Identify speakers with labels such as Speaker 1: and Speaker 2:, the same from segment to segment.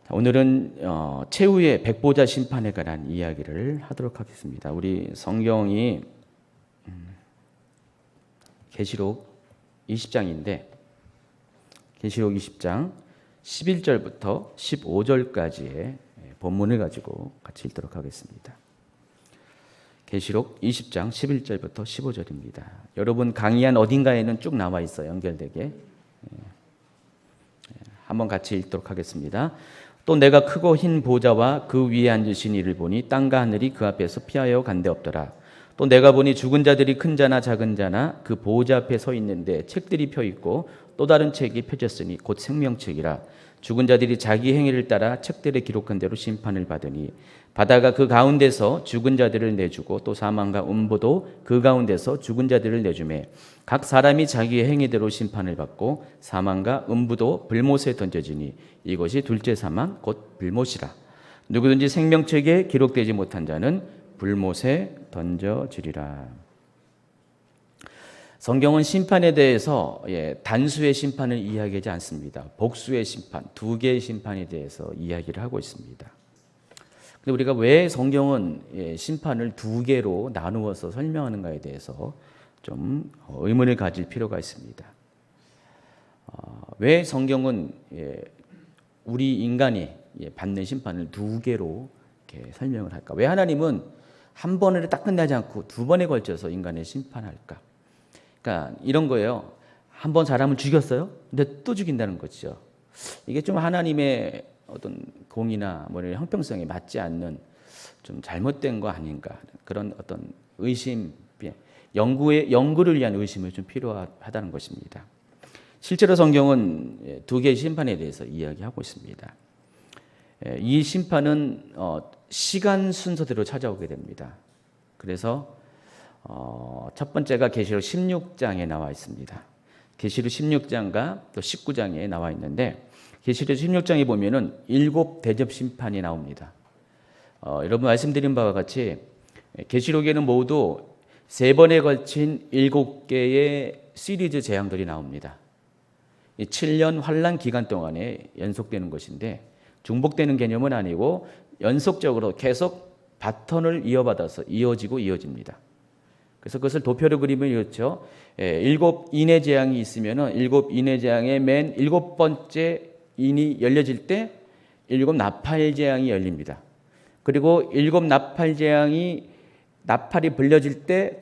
Speaker 1: 오늘은 최후의 백보자 심판에 관한 이야기를 하도록 하겠습니다. 우리 성경이 계시록 20장인데 계시록 20장 11절부터 15절까지의 본문을 가지고 같이 읽도록 하겠습니다. 계시록 20장 11절부터 15절입니다. 여러분 강의 어딘가에는 쭉 나와 있어요. 연결되게. 한번 같이 읽도록 하겠습니다. 또 내가 크고 흰 보좌와 그 위에 앉으신 이를 보니 땅과 하늘이 그 앞에서 피하여 간데 없더라. 또 내가 보니 죽은 자들이 큰 자나 작은 자나 그 보좌 앞에 서 있는데 책들이 펴 있고 또 다른 책이 펴졌으니 곧 생명책이라. 죽은 자들이 자기 행위를 따라 책들에 기록한 대로 심판을 받으니 바다가 그 가운데서 죽은 자들을 내주고 또 사망과 음부도 그 가운데서 죽은 자들을 내주매 각 사람이 자기의 행위대로 심판을 받고 사망과 음부도 불못에 던져지니 이것이 둘째 사망 곧 불못이라. 누구든지 생명책에 기록되지 못한 자는 불못에 던져지리라. 성경은 심판에 대해서 단수의 심판을 이야기하지 않습니다. 복수의 심판, 두 개의 심판에 대해서 이야기를 하고 있습니다. 근데 우리가 왜 성경은 심판을 두 개로 나누어서 설명하는가에 대해서 좀 의문을 가질 필요가 있습니다. 왜 성경은 우리 인간이 받는 심판을 두 개로 이렇게 설명을 할까? 왜 하나님은 한 번에 딱 끝나지 않고 두 번에 걸쳐서 인간을 심판할까? 그러니까 이런 거예요. 한 번 사람을 죽였어요? 근데 또 죽인다는 거죠. 이게 좀 하나님의 어떤 공이나 형평성에 맞지 않는 좀 잘못된 거 아닌가, 그런 어떤 의심, 연구를 위한 의심이 좀 필요하다는 것입니다. 실제로 성경은 두 개의 심판에 대해서 이야기하고 있습니다. 이 심판은 시간 순서대로 찾아오게 됩니다. 그래서 첫 번째가 계시록 16장에 나와 있습니다. 계시록 16장과 또 19장에 나와 있는데 계시록 16장에 보면은 7 대접 심판이 나옵니다. 여러분 말씀드린 바와 같이 계시록에는 모두 3번에 걸친 7개의 시리즈 재앙들이 나옵니다. 7년 환란 기간 동안에 연속되는 것인데 중복되는 개념은 아니고 연속적으로 계속 바톤을 이어받아서 이어집니다. 그래서 그것을 도표로 그리면 이렇죠. 7 인의 재앙이 있으면은 7 인의 재앙의 맨 7번째 인이 열려질 때 7 나팔 재앙이 열립니다. 그리고 7 나팔 재앙이 나팔이 불려질 때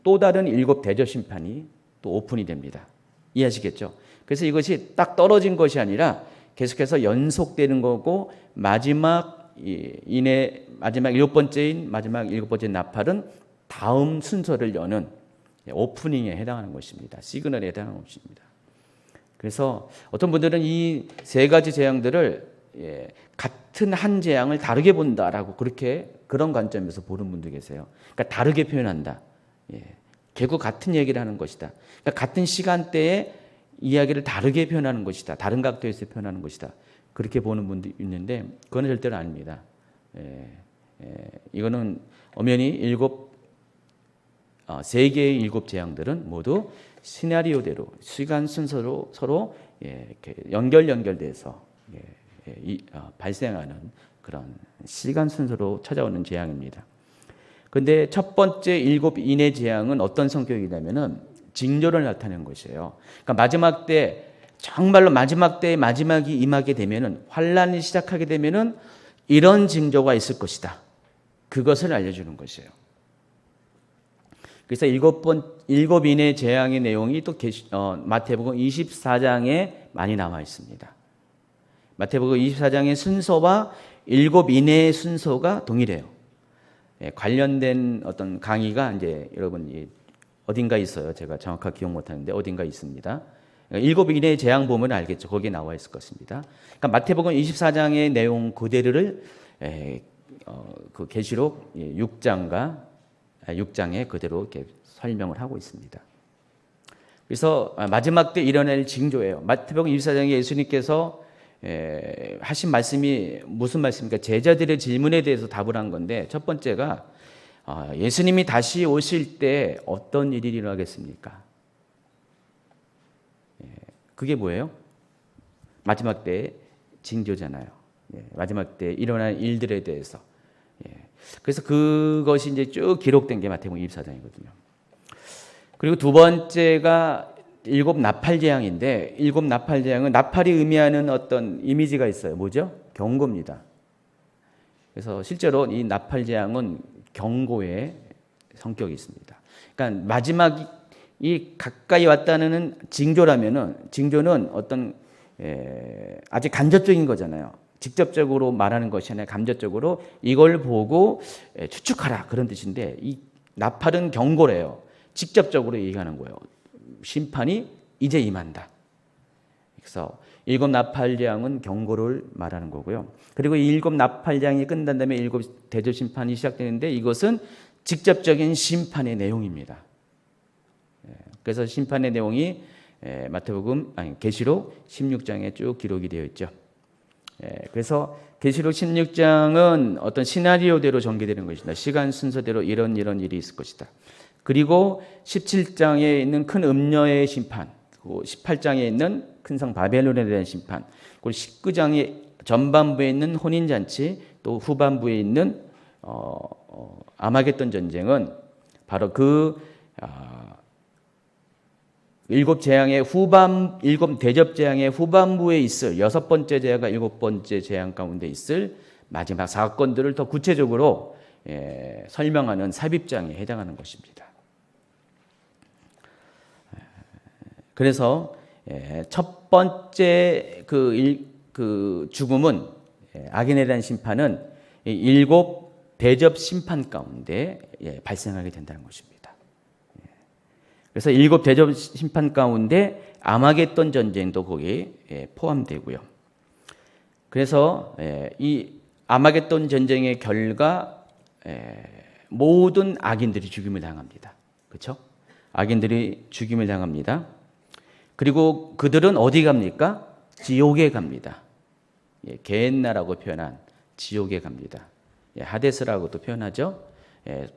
Speaker 1: 또 다른 7 대접 심판이 또 오픈이 됩니다. 이해하시겠죠? 그래서 이것이 딱 떨어진 것이 아니라 계속해서 연속되는 거고 마지막 7번째인 마지막 7번째 나팔은 다음 순서를 여는 오프닝에 해당하는 것입니다. 시그널에 해당하는 것입니다. 그래서 어떤 분들은 이 세 가지 재앙들을 같은 한 재앙을 다르게 본다라고 그런 관점에서 보는 분도 계세요. 그러니까 다르게 표현한다. 결국 같은 얘기를 하는 것이다. 그러니까 같은 시간대에 이야기를 다르게 표현하는 것이다. 다른 각도에서 표현하는 것이다. 그렇게 보는 분도 있는데 그건 절대로 아닙니다. 이거는 엄연히 3개의 7 재앙들은 모두 시나리오대로 시간 순서로 서로 이렇게 연결돼서 발생하는 그런 시간 순서로 찾아오는 재앙입니다. 그런데 첫 번째 7 인의 재앙은 어떤 성격이냐면은 징조를 나타내는 것이에요. 그러니까 마지막 때 정말로 마지막 때의 마지막이 임하게 되면은 환란이 시작하게 되면은 이런 징조가 있을 것이다. 그것을 알려주는 것이에요. 그래서 7 인의 재앙의 내용이 또 마태복음 24장에 많이 나와 있습니다. 마태복음 24장의 순서와 7 인의 순서가 동일해요. 관련된 어떤 강의가 이제 여러분 어딘가 있어요. 제가 정확하게 기억 못하는데 어딘가 있습니다. 7 인의 재앙 보면 알겠죠. 거기에 나와 있을 것입니다. 그러니까 마태복음 24장의 내용 그대로를 그 계시록 6장에 그대로 이렇게 설명을 하고 있습니다. 그래서 마지막 때 일어날 징조예요. 마태복음 24장에 예수님께서 하신 말씀이 무슨 말씀입니까? 제자들의 질문에 대해서 답을 한 건데 첫 번째가 예수님이 다시 오실 때 어떤 일이 일어나겠습니까? 그게 뭐예요? 마지막 때 징조잖아요. 마지막 때 일어날 일들에 대해서. 그래서 그것이 이제 쭉 기록된 게 마태복음 24장이거든요. 그리고 두 번째가 일곱 나팔 재앙인데, 일곱 나팔 재앙은 나팔이 의미하는 어떤 이미지가 있어요. 뭐죠? 경고입니다. 그래서 실제로 이 나팔 재앙은 경고의 성격이 있습니다. 그러니까 마지막이 가까이 왔다는 징조는 어떤 아주 간접적인 거잖아요. 직접적으로 말하는 것이 아니라 간접적으로 이걸 보고 추측하라 그런 뜻인데, 이 나팔은 경고래요. 직접적으로 얘기하는 거예요. 심판이 이제 임한다. 그래서 일곱 나팔장은 경고를 말하는 거고요. 그리고 이 일곱 나팔장이 끝난 다음에 일곱 대접 심판이 시작되는데, 이것은 직접적인 심판의 내용입니다. 그래서 심판의 내용이 계시록 16장에 쭉 기록이 되어 있죠. 그래서 계시록 16장은 어떤 시나리오대로 전개되는 것이다. 시간 순서대로 이런 일이 있을 것이다. 그리고 17장에 있는 큰 음녀의 심판, 그리고 18장에 있는 큰 성 바벨론에 대한 심판, 그리고 19장의 전반부에 있는 혼인잔치, 또 후반부에 있는 아마겟돈 전쟁은 바로 그 일곱 대접 재앙의 후반부에 있을 여섯 번째 재앙과 일곱 번째 재앙 가운데 있을 마지막 사건들을 더 구체적으로 설명하는 삽입장에 해당하는 것입니다. 그래서 첫 번째 그 죽음은, 악인에 대한 심판은 일곱 대접 심판 가운데 발생하게 된다는 것입니다. 그래서 일곱 대접 심판 가운데 아마겟돈 전쟁도 거기에 포함되고요. 그래서 이 아마겟돈 전쟁의 결과 모든 악인들이 죽임을 당합니다. 그렇죠? 악인들이 죽임을 당합니다. 그리고 그들은 어디 갑니까? 지옥에 갑니다. 게헨나라고 표현한 지옥에 갑니다. 하데스라고도 표현하죠.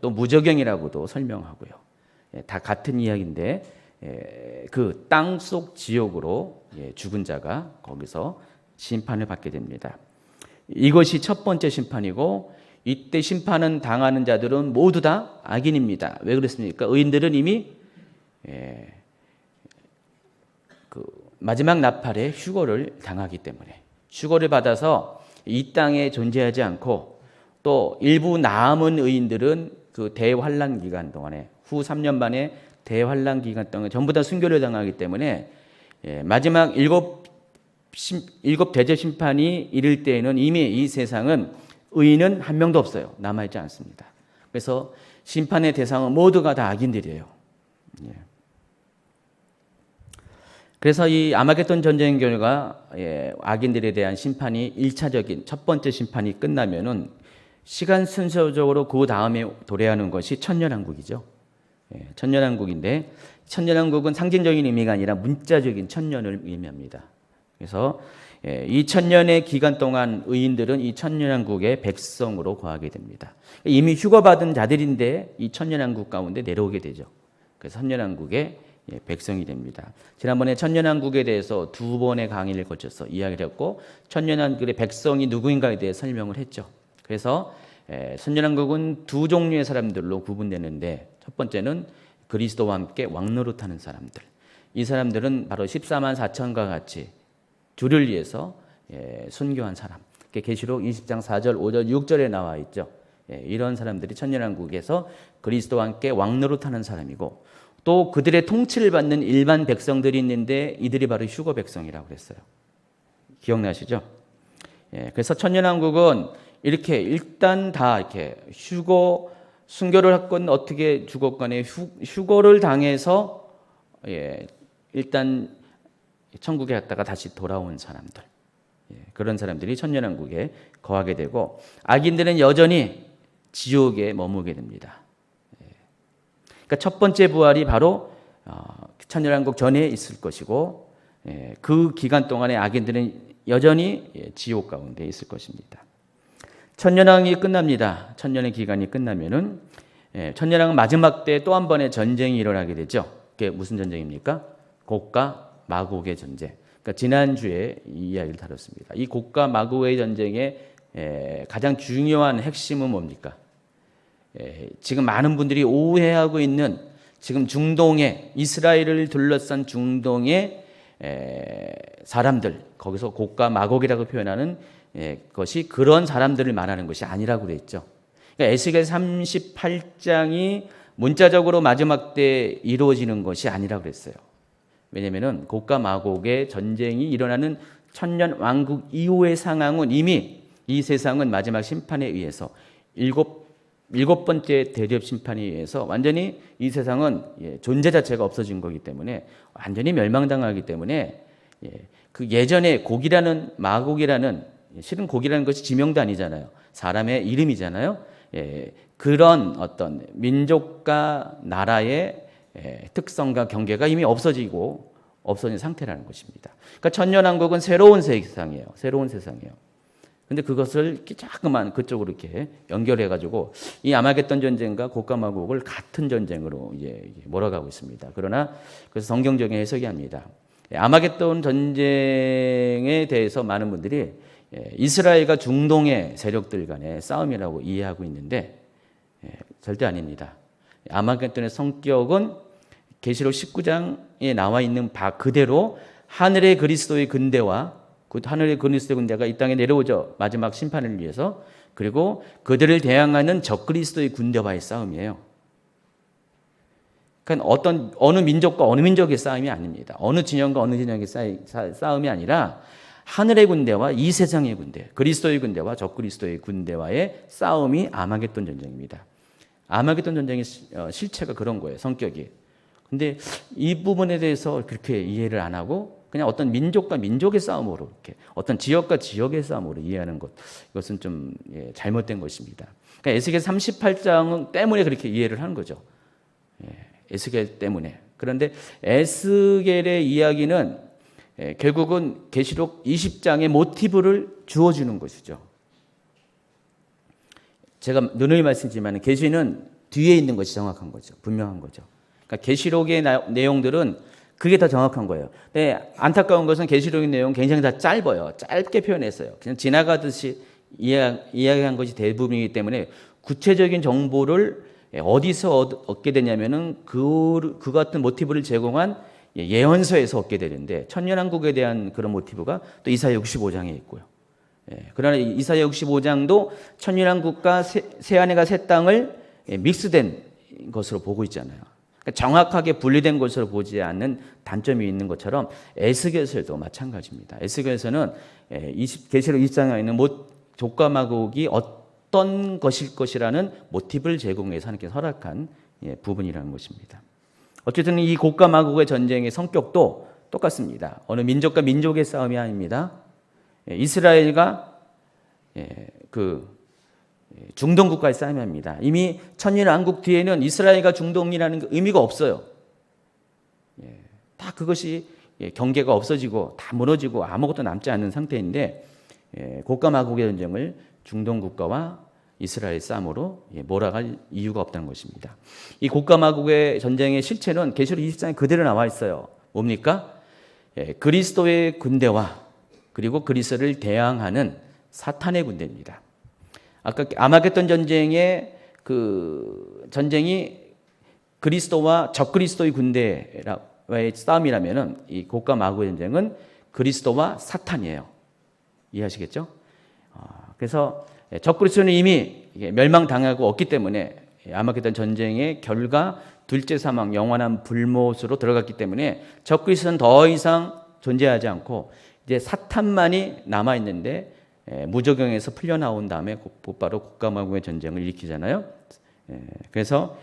Speaker 1: 또 무저경이라고도 설명하고요. 다 같은 이야기인데, 그 땅속 지옥으로 죽은 자가 거기서 심판을 받게 됩니다. 이것이 첫 번째 심판이고, 이때 심판은 당하는 자들은 모두 다 악인입니다. 왜 그렇습니까? 의인들은 이미 그 마지막 나팔에 휴거를 당하기 때문에, 휴거를 받아서 이 땅에 존재하지 않고, 또 일부 남은 의인들은 그 대환란 기간 동안에, 후 3년 만에 대환란 기간 동안에 전부 다 순교를 당하기 때문에, 마지막 일곱 대접 심판이 이를 때에는 이미 이 세상은 의인은 한 명도 없어요. 남아있지 않습니다. 그래서 심판의 대상은 모두가 다 악인들이에요. 그래서 이 아마겟돈 전쟁 결과 악인들에 대한 심판이 1차적인 첫 번째 심판이 끝나면은 시간 순서적으로 그 다음에 도래하는 것이 천년왕국이죠. 천년왕국인데, 천년왕국은 상징적인 의미가 아니라 문자적인 천년을 의미합니다. 그래서 이 천년의 기간 동안 의인들은 이 천년왕국의 백성으로 거하게 됩니다. 이미 휴거받은 자들인데 이 천년왕국 가운데 내려오게 되죠. 그래서 천년왕국의 백성이 됩니다. 지난번에 천년왕국에 대해서 두 번의 강의를 거쳐서 이야기를 했고, 천년왕국의 백성이 누구인가에 대해 설명을 했죠. 그래서 천년왕국은 두 종류의 사람들로 구분되는데, 첫 번째는 그리스도와 함께 왕노릇하는 사람들. 이 사람들은 바로 14만 4천과 같이 주를 위해서 순교한 사람. 계시록 20장 4절, 5절, 6절에 나와 있죠. 이런 사람들이 천년왕국에서 그리스도와 함께 왕노릇하는 사람이고, 또 그들의 통치를 받는 일반 백성들이 있는데, 이들이 바로 휴거 백성이라고 그랬어요. 기억나시죠? 그래서 천년왕국은 이렇게 일단 다 이렇게 순교를 했건 어떻게 죽었건에 휴거를 당해서 일단 천국에 갔다가 다시 돌아온 사람들, 그런 사람들이 천년왕국에 거하게 되고, 악인들은 여전히 지옥에 머무게 됩니다. 그러니까 첫 번째 부활이 바로 천년왕국 전에 있을 것이고, 그 기간 동안에 악인들은 여전히 지옥 가운데 있을 것입니다. 천년왕이 끝납니다. 천년의 기간이 끝나면은 천년왕 마지막 때 또 한 번의 전쟁이 일어나게 되죠. 그게 무슨 전쟁입니까? 곡과 마곡의 전쟁. 그러니까 지난주에 이 이야기를 다뤘습니다. 이 곡과 마고의 전쟁의 가장 중요한 핵심은 뭡니까? 지금 많은 분들이 오해하고 있는 지금 중동의 이스라엘을 둘러싼 중동의 사람들, 거기서 곡과 마곡이라고 표현하는 것이 그런 사람들을 말하는 것이 아니라고 그랬죠. 그러니까 에스겔 38장이 문자적으로 마지막 때 이루어지는 것이 아니라고 그랬어요. 왜냐하면 곡과 마곡의 전쟁이 일어나는 천년 왕국 이후의 상황은 이미 이 세상은 마지막 심판에 의해서 일곱 번째 대접 심판에 의해서 완전히 이 세상은 존재 자체가 없어진 거기 때문에 완전히 멸망당하기 때문에 그 예전에 곡이라는 마곡이라는 실은 곡이라는 것이 지명도 아니잖아요. 사람의 이름이잖아요. 그런 어떤 민족과 나라의 특성과 경계가 이미 없어진 상태라는 것입니다. 그러니까 천년왕국은 새로운 세상이에요. 새로운 세상이에요. 근데 그것을 이렇게 자꾸만 그쪽으로 이렇게 연결해가지고 이 아마겟돈 전쟁과 곡과 마곡을 같은 전쟁으로 이제 몰아가고 있습니다. 그러나 그래서 성경적인 해석이 합니다. 아마겟돈 전쟁에 대해서 많은 분들이 이스라엘과 중동의 세력들 간의 싸움이라고 이해하고 있는데 절대 아닙니다. 아마겟돈의 성격은 계시록 19장에 나와 있는 바 그대로 하늘의 그리스도의 군대와 그 하늘의 그리스도의 군대가 이 땅에 내려오죠. 마지막 심판을 위해서. 그리고 그들을 대항하는 적그리스도의 군대와의 싸움이에요. 그러니까 어느 민족과 어느 민족의 싸움이 아닙니다. 어느 진영과 어느 진영의 싸움이 아니라 하늘의 군대와 이 세상의 군대, 그리스도의 군대와 적그리스도의 군대와의 싸움이 아마겟돈 전쟁입니다. 아마겟돈 전쟁의 실체가 그런 거예요. 성격이. 근데 이 부분에 대해서 그렇게 이해를 안 하고 그냥 어떤 민족과 민족의 싸움으로 이렇게 어떤 지역과 지역의 싸움으로 이해하는 것, 이것은 좀 잘못된 것입니다. 그러니까 에스겔 38장 때문에 그렇게 이해를 하는 거죠. 에스겔 때문에. 그런데 에스겔의 이야기는 결국은 계시록 20장의 모티브를 주어주는 것이죠. 제가 누누이 말씀드리지만 계시는 뒤에 있는 것이 정확한 거죠. 분명한 거죠. 그러니까 계시록의 내용들은 그게 더 정확한 거예요. 근데 안타까운 것은 계시록의 내용 굉장히 다 짧아요. 짧게 표현했어요. 그냥 지나가듯이 이야기한 것이 대부분이기 때문에 구체적인 정보를 어디서 얻게 되냐면은 그 같은 모티브를 제공한 예언서에서 얻게 되는데 천년왕국에 대한 그런 모티브가 또 이사야 65장에 있고요. 그러나 이사야 65장도 천년왕국과 새하늘과 새 땅을 믹스된 것으로 보고 있잖아요. 그러니까 정확하게 분리된 것으로 보지 않는 단점이 있는 것처럼 에스겔서도 마찬가지입니다. 에스겔서는 계시록 20장에 있는 곡과 마곡이 어떤 것일 것이라는 모티브를 제공해서 하나님께서 허락한 부분이라는 것입니다. 어쨌든 이 곡과 마곡의 전쟁의 성격도 똑같습니다. 어느 민족과 민족의 싸움이 아닙니다. 이스라엘과 중동 국가의 싸움이 아닙니다. 이미 천년왕국 뒤에는 이스라엘과 중동이라는 의미가 없어요. 다 그것이 경계가 없어지고 다 무너지고 아무것도 남지 않은 상태인데 곡과 마곡의 전쟁을 중동 국가와 이스라엘 싸움으로 몰아갈 이유가 없다는 것입니다. 이 곡과 마곡의 전쟁의 실체는 계시록 20장에 그대로 나와 있어요. 뭡니까? 그리스도의 군대와 그리고 그리스도를 대항하는 사탄의 군대입니다. 아까 아마겟돈 전쟁의 그 전쟁이 그리스도와 적그리스도의 군대와의 싸움이라면은 이 곡과 마곡의 전쟁은 그리스도와 사탄이에요. 이해하시겠죠? 그래서 적그리스도는 이미 멸망당하고 없기 때문에 아마겟돈 전쟁의 결과 둘째 사망, 영원한 불못으로 들어갔기 때문에 적그리스도는 더 이상 존재하지 않고 이제 사탄만이 남아 있는데 무적영에서 풀려나온 다음에 곧바로 곡과 마곡의 전쟁을 일으키잖아요. 그래서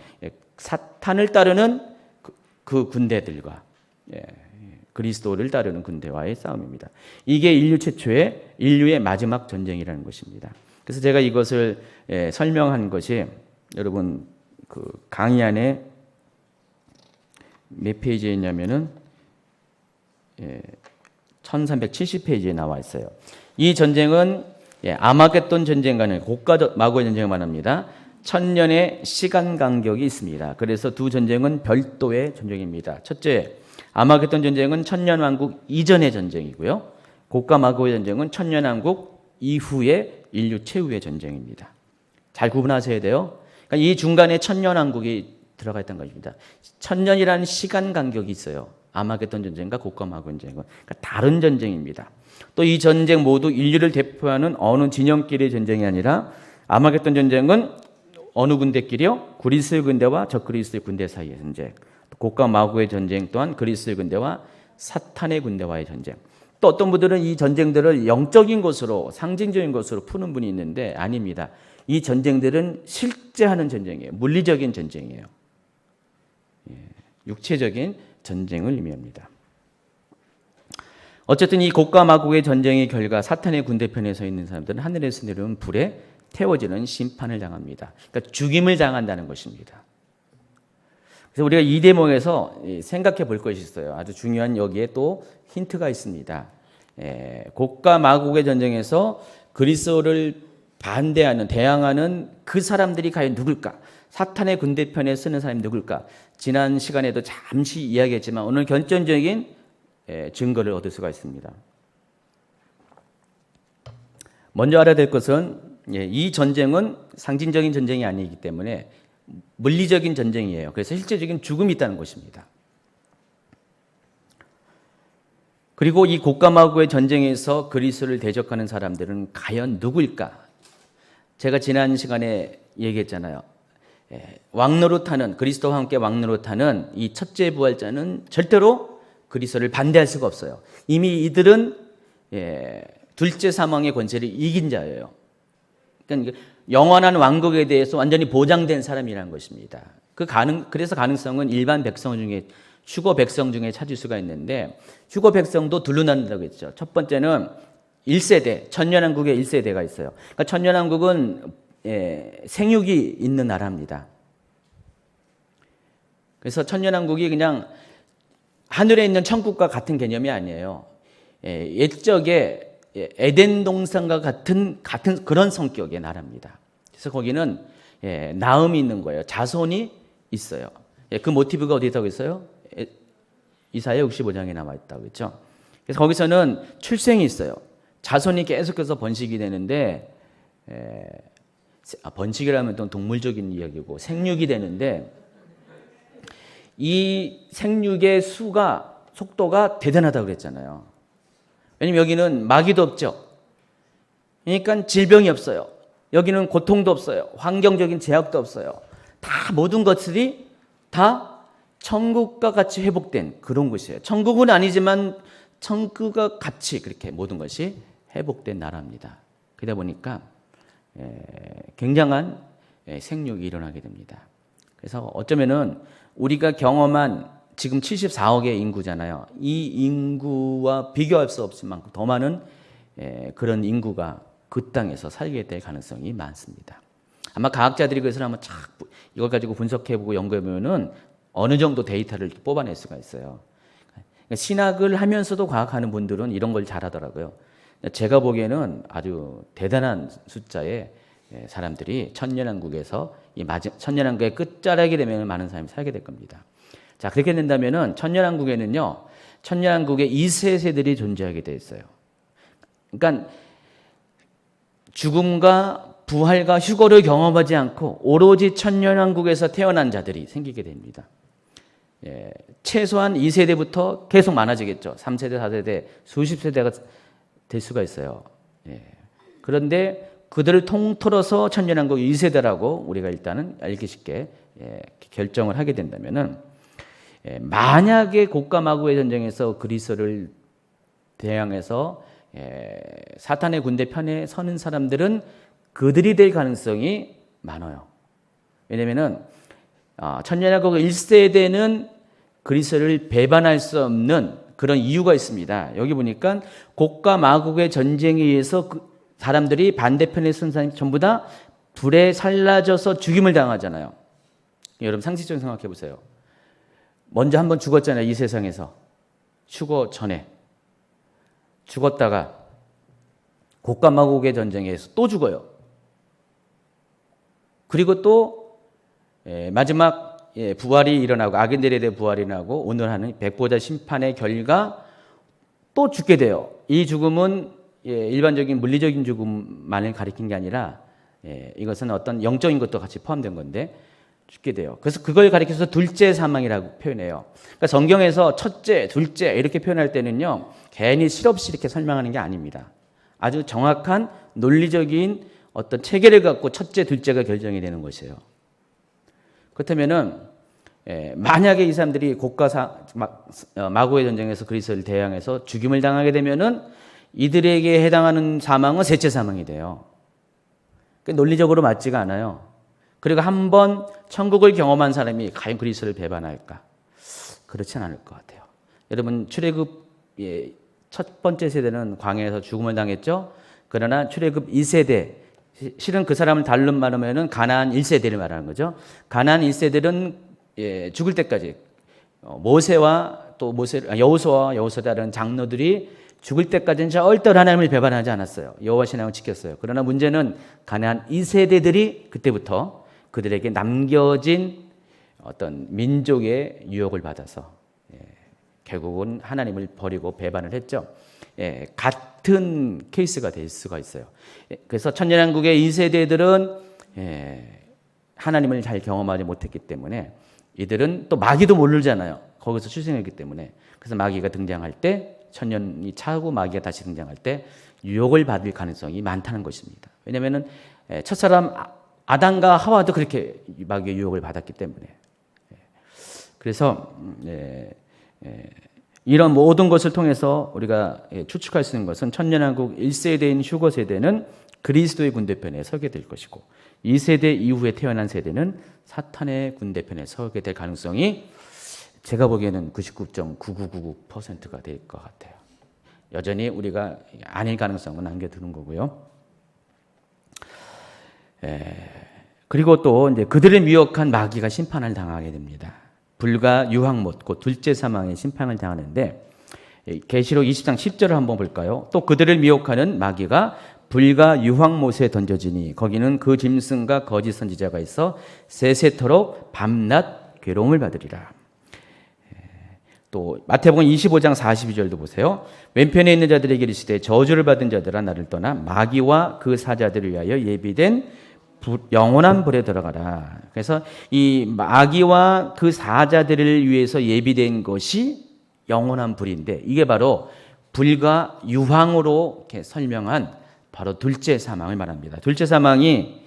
Speaker 1: 사탄을 따르는 그 군대들과 그리스도를 따르는 군대와의 싸움입니다. 이게 인류의 마지막 전쟁이라는 것입니다. 그래서 제가 이것을 설명한 것이 여러분 그 강의 안에 몇 페이지에 있냐면은 1370페이지에 나와 있어요. 이 전쟁은 아마겟돈 전쟁과는 곡과 마곡의 전쟁을 말합니다. 1000년의 시간 간격이 있습니다. 그래서 두 전쟁은 별도의 전쟁입니다. 첫째, 아마겟돈 전쟁은 천년왕국 이전의 전쟁이고요. 곡과 마고의 전쟁은 천년왕국 이후의 인류 최후의 전쟁입니다. 잘 구분하셔야 돼요. 그러니까 이 중간에 천년왕국이 들어가 있던 것입니다. 천년이라는 시간 간격이 있어요. 아마겟돈 전쟁과 곡과 마고의 전쟁은 그러니까 다른 전쟁입니다. 또 이 전쟁 모두 인류를 대표하는 어느 진영끼리의 전쟁이 아니라 아마겟돈 전쟁은 어느 군대끼리요? 그리스의 군대와 적그리스의 군대 사이의 전쟁. 곡과 마고의 전쟁 또한 그리스의 군대와 사탄의 군대와의 전쟁. 또 어떤 분들은 이 전쟁들을 영적인 것으로 상징적인 것으로 푸는 분이 있는데 아닙니다. 이 전쟁들은 실제 하는 전쟁이에요. 물리적인 전쟁이에요. 육체적인 전쟁을 의미합니다. 어쨌든 이 곡과 마고의 전쟁의 결과 사탄의 군대편에 서 있는 사람들은 하늘에서 내려온 불에 태워지는 심판을 당합니다. 그러니까 죽임을 당한다는 것입니다. 그래서 우리가 이 대목에서 생각해 볼 것이 있어요. 아주 중요한 여기에 또 힌트가 있습니다. 곡과 마곡의 전쟁에서 그리스도를 반대하는, 대항하는 그 사람들이 과연 누굴까? 사탄의 군대편에 서는 사람이 누굴까? 지난 시간에도 잠시 이야기했지만 오늘 결정적인 증거를 얻을 수가 있습니다. 먼저 알아야 될 것은 이 전쟁은 상징적인 전쟁이 아니기 때문에 물리적인 전쟁이에요. 그래서 실제적인 죽음이 있다는 것입니다. 그리고 이 곡과 마곡의 전쟁에서 그리스도를 대적하는 사람들은 과연 누구일까? 제가 지난 시간에 얘기했잖아요. 왕노릇하는, 그리스도와 함께 왕노릇하는 이 첫째 부활자는 절대로 그리스도를 반대할 수가 없어요. 이미 이들은 둘째 사망의 권세를 이긴 자예요. 그러니까 영원한 왕국에 대해서 완전히 보장된 사람이라는 것입니다. 그래서 가능성은 일반 백성 중에, 휴거 백성 중에 찾을 수가 있는데, 휴거 백성도 둘로 나눈다고 했죠. 첫 번째는 1세대, 천년왕국의 1세대가 있어요. 그러니까 천년왕국은 생육이 있는 나라입니다. 그래서 천년왕국이 그냥 하늘에 있는 천국과 같은 개념이 아니에요. 옛적에 에덴 동산과 같은 그런 성격의 나라입니다. 그래서 거기는 나음이 있는 거예요. 자손이 있어요. 그 모티브가 어디 있다고 있어요? 이사야 65장에 남아 있다고 했죠. 그래서 거기서는 출생이 있어요. 자손이 계속해서 번식이 되는데, 번식이라면 또 동물적인 이야기고 생육이 되는데, 이 생육의 속도가 대단하다고 그랬잖아요. 왜냐면 여기는 마귀도 없죠. 그러니까 질병이 없어요. 여기는 고통도 없어요. 환경적인 제약도 없어요. 다 모든 것들이 다 천국과 같이 회복된 그런 곳이에요. 천국은 아니지만 천국과 같이 그렇게 모든 것이 회복된 나라입니다. 그러다 보니까 굉장한 생육이 일어나게 됩니다. 그래서 어쩌면은 우리가 경험한 지금 74억의 인구잖아요. 이 인구와 비교할 수 없을 만큼 더 많은 그런 인구가 그 땅에서 살게 될 가능성이 많습니다. 아마 과학자들이 그것을 한번 이걸 가지고 분석해보고 연구해보면은 어느 정도 데이터를 뽑아낼 수가 있어요. 그러니까 신학을 하면서도 과학하는 분들은 이런 걸 잘하더라고요. 제가 보기에는 아주 대단한 숫자의 사람들이 천년왕국에서 천년왕국의 끝자락이 되면 많은 사람이 살게 될 겁니다. 자, 그렇게 된다면은 천년왕국에는요, 천년왕국의 2세들이 존재하게 되어 있어요. 그러니까 죽음과 부활과 휴거를 경험하지 않고 오로지 천년왕국에서 태어난 자들이 생기게 됩니다. 최소한 2세대부터 계속 많아지겠죠. 3세대, 4세대, 수십 세대가 될 수가 있어요. 그런데 그들을 통틀어서 천년왕국 2세대라고 우리가 일단은 알기 쉽게 결정을 하게 된다면은, 만약에 곡과 마고의 전쟁에서 그리스도를 대항해서 사탄의 군대 편에 서는 사람들은 그들이 될 가능성이 많아요. 왜냐면은 천년왕국 1세대는 그리스도를 배반할 수 없는 그런 이유가 있습니다. 여기 보니까 곡과 마곡의 전쟁에 의해서 그 사람들이 반대편에 선 사람이 전부 다 불에 살라져서 죽임을 당하잖아요. 여러분 상식적으로 생각해 보세요. 먼저 한번 죽었잖아요. 이 세상에서. 휴거 전에. 죽었다가 곡과 마곡의 전쟁에서 또 죽어요. 그리고 또 마지막 부활이 일어나고 악인들에 대해 부활이 일어나고 오늘 하는 백보자 심판의 결과 또 죽게 돼요. 이 죽음은 일반적인 물리적인 죽음만을 가리킨 게 아니라 이것은 어떤 영적인 것도 같이 포함된 건데 죽게 돼요. 그래서 그걸 가리켜서 둘째 사망이라고 표현해요. 그러니까 성경에서 첫째, 둘째 이렇게 표현할 때는요, 괜히 실없이 이렇게 설명하는 게 아닙니다. 아주 정확한 논리적인 어떤 체계를 갖고 첫째, 둘째가 결정이 되는 것이에요. 그렇다면은 만약에 이 사람들이 마고의 전쟁에서 그리스도를 대항해서 죽임을 당하게 되면은 이들에게 해당하는 사망은 셋째 사망이 돼요. 그러니까 논리적으로 맞지가 않아요. 그리고 한 번 천국을 경험한 사람이 과연 그리스도를 배반할까? 그렇진 않을 것 같아요. 여러분 출애굽 첫 번째 세대는 광야에서 죽음을 당했죠. 그러나 출애굽 2세대 실은 그 사람을 다른 말로 하면은 가나안 1세대를 말하는 거죠. 가나안 1세대는 죽을 때까지 여호수아와 여호수아 다른 장로들이 죽을 때까지는 절대 하나님을 배반하지 않았어요. 여호와 신앙을 지켰어요. 그러나 문제는 가나안 2세대들이 그때부터 그들에게 남겨진 어떤 민족의 유혹을 받아서 결국은 하나님을 버리고 배반을 했죠. 같은 케이스가 될 수가 있어요. 그래서 천년왕국의 2세대들은 하나님을 잘 경험하지 못했기 때문에 이들은 또 마귀도 모르잖아요. 거기서 출생했기 때문에. 그래서 마귀가 등장할 때 천년이 차고 마귀가 다시 등장할 때 유혹을 받을 가능성이 많다는 것입니다. 왜냐하면 첫사람 아담과 하와도 그렇게 마귀의 유혹을 받았기 때문에. 그래서 이런 모든 것을 통해서 우리가 추측할 수 있는 것은 천년왕국 1세대인 휴거 세대는 그리스도의 군대편에 서게 될 것이고 2세대 이후에 태어난 세대는 사탄의 군대편에 서게 될 가능성이 제가 보기에는 99.9999%가 될 것 같아요. 여전히 우리가 아닐 가능성은 남겨두는 거고요. 그리고 또 이제 그들을 미혹한 마귀가 심판을 당하게 됩니다. 불과 유황못, 곧 둘째 사망의 심판을 당하는데 계시록 20장 10절을 한번 볼까요? 또 그들을 미혹하는 마귀가 불과 유황못에 던져지니 거기는 그 짐승과 거짓 선지자가 있어 세세토록 밤낮 괴로움을 받으리라. 또 마태복음 25장 42절도 보세요. 왼편에 있는 자들에게 이르시되 저주를 받은 자들아 나를 떠나 마귀와 그 사자들을 위하여 예비된 영원한 불에 들어가라. 그래서 이 마귀와 그 사자들을 위해서 예비된 것이 영원한 불인데 이게 바로 불과 유황으로 이렇게 설명한 바로 둘째 사망을 말합니다. 둘째 사망이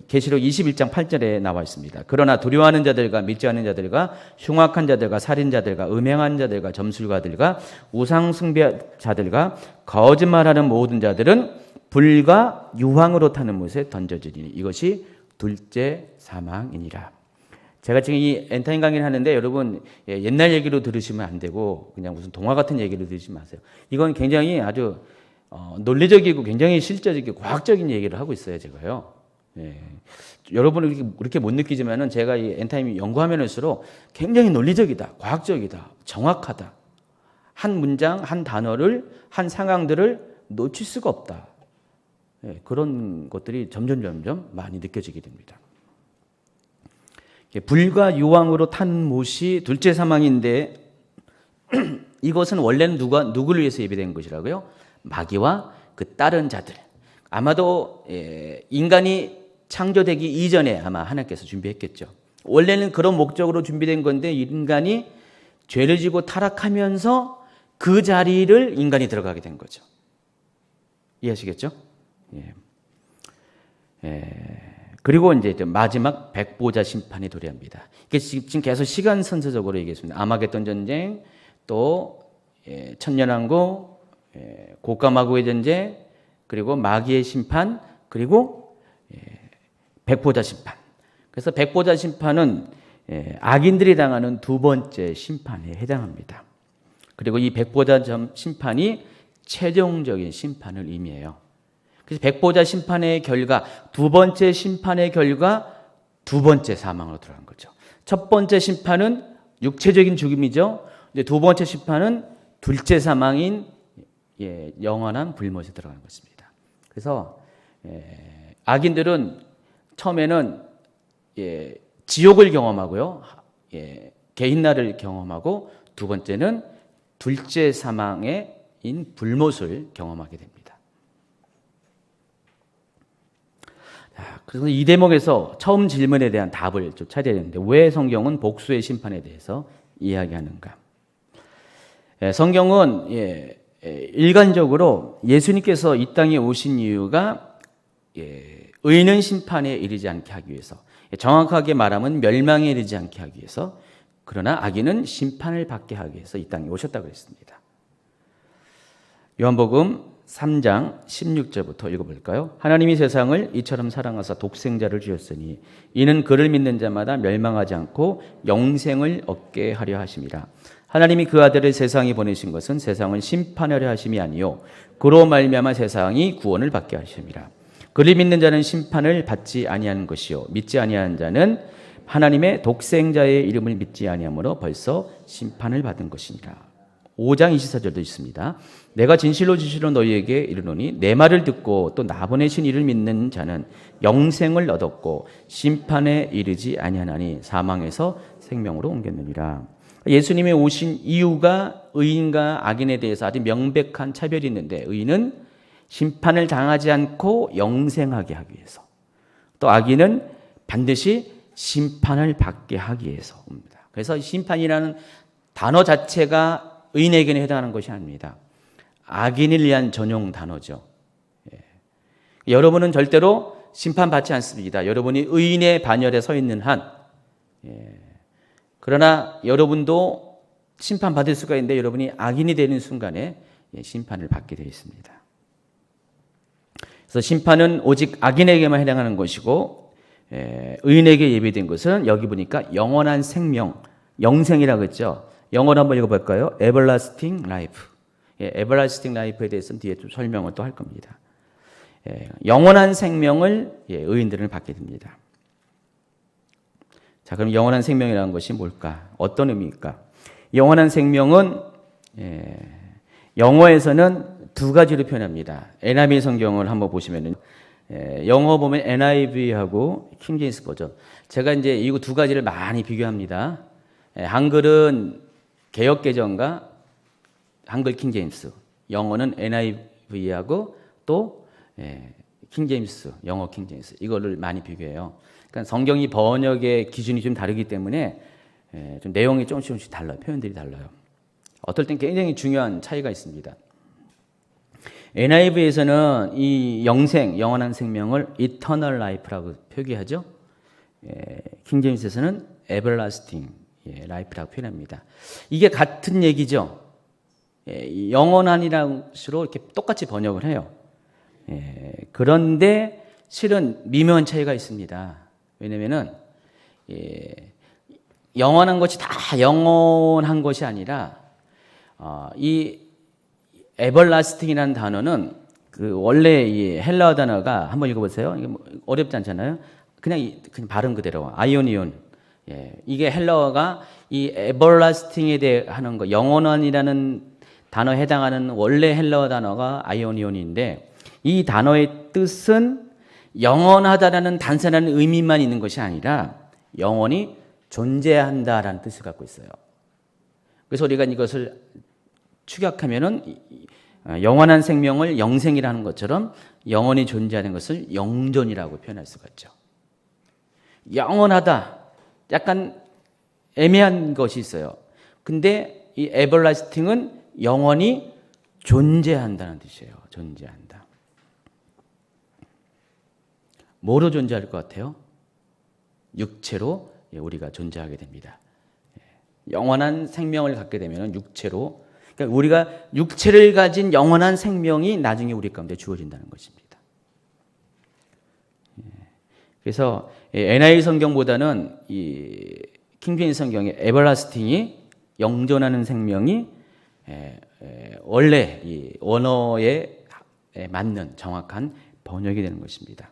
Speaker 1: 계시록 21장 8절에 나와 있습니다. 그러나 두려워하는 자들과 믿지 않는 자들과 흉악한 자들과 살인자들과 음행한 자들과 점술가들과 우상숭배자들과 거짓말하는 모든 자들은 불과 유황으로 타는 못에 던져지니 이것이 둘째 사망이니라. 제가 지금 이 엔타임 강의를 하는데 여러분 옛날 얘기로 들으시면 안 되고 그냥 무슨 동화 같은 얘기로 들으지 마세요. 이건 굉장히 아주 논리적이고 굉장히 실제적이고 과학적인 얘기를 하고 있어요, 제가요. 여러분은 그렇게 못 느끼지만은 제가 이 엔타임 연구하면 할수록 굉장히 논리적이다, 과학적이다, 정확하다. 한 문장, 한 단어를, 한 상황들을 놓칠 수가 없다. 그런 것들이 점점 많이 느껴지게 됩니다. 불과 유황으로 탄 못이 둘째 사망인데 이것은 원래는 누구를 위해서 예비된 것이라고요? 마귀와 그 다른 자들. 아마도 인간이 창조되기 이전에 아마 하나님께서 준비했겠죠. 원래는 그런 목적으로 준비된 건데 인간이 죄를 지고 타락하면서 그 자리를 인간이 들어가게 된 거죠. 이해하시겠죠? 그리고 이제 마지막 백보자 심판이 도래합니다. 이게 지금 계속 시간 선서적으로 얘기했습니다. 아마겟돈 전쟁, 또 천년왕국, 고가마고의 전쟁, 그리고 마귀의 심판, 그리고 백보자 심판. 그래서 백보자 심판은 악인들이 당하는 두 번째 심판에 해당합니다. 그리고 이 백보자 심판이 최종적인 심판을 의미해요. 그래서 백보자 심판의 결과, 두 번째 심판의 결과, 두 번째 사망으로 들어간 거죠. 첫 번째 심판은 육체적인 죽음이죠. 이제 두 번째 심판은 둘째 사망인 영원한 불못에 들어가는 것입니다. 그래서 악인들은 처음에는 지옥을 경험하고요. 개인날을 경험하고 두 번째는 둘째 사망인 불못을 경험하게 됩니다. 그래서 이 대목에서 처음 질문에 대한 답을 좀 찾아야 되는데 왜 성경은 복수의 심판에 대해서 이야기하는가? 성경은 일관적으로 예수님께서 이 땅에 오신 이유가 의인은 심판에 이르지 않게 하기 위해서, 정확하게 말하면 멸망에 이르지 않게 하기 위해서, 그러나 악인은 심판을 받게 하기 위해서 이 땅에 오셨다고 했습니다. 요한복음 3장 16절부터 읽어볼까요? 하나님이 세상을 이처럼 사랑하사 독생자를 주셨으니 이는 그를 믿는 자마다 멸망하지 않고 영생을 얻게 하려 하심이라. 하나님이 그 아들을 세상에 보내신 것은 세상을 심판하려 하심이 아니요 그로 말미암아 세상이 구원을 받게 하심이라. 그를 믿는 자는 심판을 받지 아니하는 것이요 믿지 아니하는 자는 하나님의 독생자의 이름을 믿지 아니하므로 벌써 심판을 받은 것이니라. 5장 24절도 있습니다. 내가 진실로 너희에게 이르노니 내 말을 듣고 또 나 보내신 이를 믿는 자는 영생을 얻었고 심판에 이르지 아니하나니 사망에서 생명으로 옮겼느니라. 예수님이 오신 이유가 의인과 악인에 대해서 아주 명백한 차별이 있는데 의인은 심판을 당하지 않고 영생하게 하기 위해서, 또 악인은 반드시 심판을 받게 하기 위해서 옵니다. 그래서 심판이라는 단어 자체가 의인에게는 해당하는 것이 아닙니다. 악인을 위한 전용 단어죠. 여러분은 절대로 심판받지 않습니다. 여러분이 의인의 반열에 서 있는 한. 그러나 여러분도 심판받을 수가 있는데 여러분이 악인이 되는 순간에 심판을 받게 되어 있습니다. 그래서 심판은 오직 악인에게만 해당하는 것이고 의인에게 예비된 것은 여기 보니까 영원한 생명, 영생이라고 했죠. 영어로 한번 읽어볼까요? Everlasting life. Everlasting life에 대해서는 뒤에 좀 설명을 또 할 겁니다. 영원한 생명을 의인들은 받게 됩니다. 자, 그럼 영원한 생명이라는 것이 뭘까? 어떤 의미일까? 영원한 생명은 영어에서는 두 가지로 표현합니다. NIV 성경을 한번 보시면은 영어 보면 NIV하고 킹제임스 버전. 제가 이제 이 두 가지를 많이 비교합니다. 한글은 개역개정과 한글 킹제임스, 영어는 NIV하고 또 킹제임스, 영어 킹제임스 이거를 많이 비교해요. 그러니까 성경이 번역의 기준이 좀 다르기 때문에 좀 내용이 조금씩 달라요. 표현들이 달라요. 어떨 땐 굉장히 중요한 차이가 있습니다. NIV에서는 이 영생, 영원한 생명을 eternal life라고 표기하죠. 킹제임스에서는 everlasting life라고 표현합니다. 이게 같은 얘기죠. 영원한이라고 이렇게 똑같이 번역을 해요. 그런데 실은 미묘한 차이가 있습니다. 왜냐면은 영원한 것이 다 영원한 것이 아니라 이 everlasting이라는 단어는 그 원래 이 헬라어 단어가 한번 읽어보세요. 이게 뭐 어렵지 않잖아요. 그냥 발음 그대로 아이오니온. 이게 헬라어가 이 everlasting에 대해 하는 거, 영원한이라는 단어에 해당하는 원래 헬라어 단어가 아이오니온인데 이 단어의 뜻은 영원하다라는 단순한 의미만 있는 것이 아니라 영원히 존재한다라는 뜻을 갖고 있어요. 그래서 우리가 이것을 축약하면은 영원한 생명을 영생이라는 것처럼 영원히 존재하는 것을 영존이라고 표현할 수가 있죠. 영원하다. 약간 애매한 것이 있어요. 근데 이 everlasting은 영원히 존재한다는 뜻이에요. 존재한다. 뭐로 존재할 것 같아요? 육체로 우리가 존재하게 됩니다. 영원한 생명을 갖게 되면 육체로, 그러니까 우리가 육체를 가진 영원한 생명이 나중에 우리 가운데 주어진다는 것입니다. 그래서 NIV 성경보다는 이 킹제임스 성경의 everlasting이 영존하는 생명이 원래 이 원어에 맞는 정확한 번역이 되는 것입니다.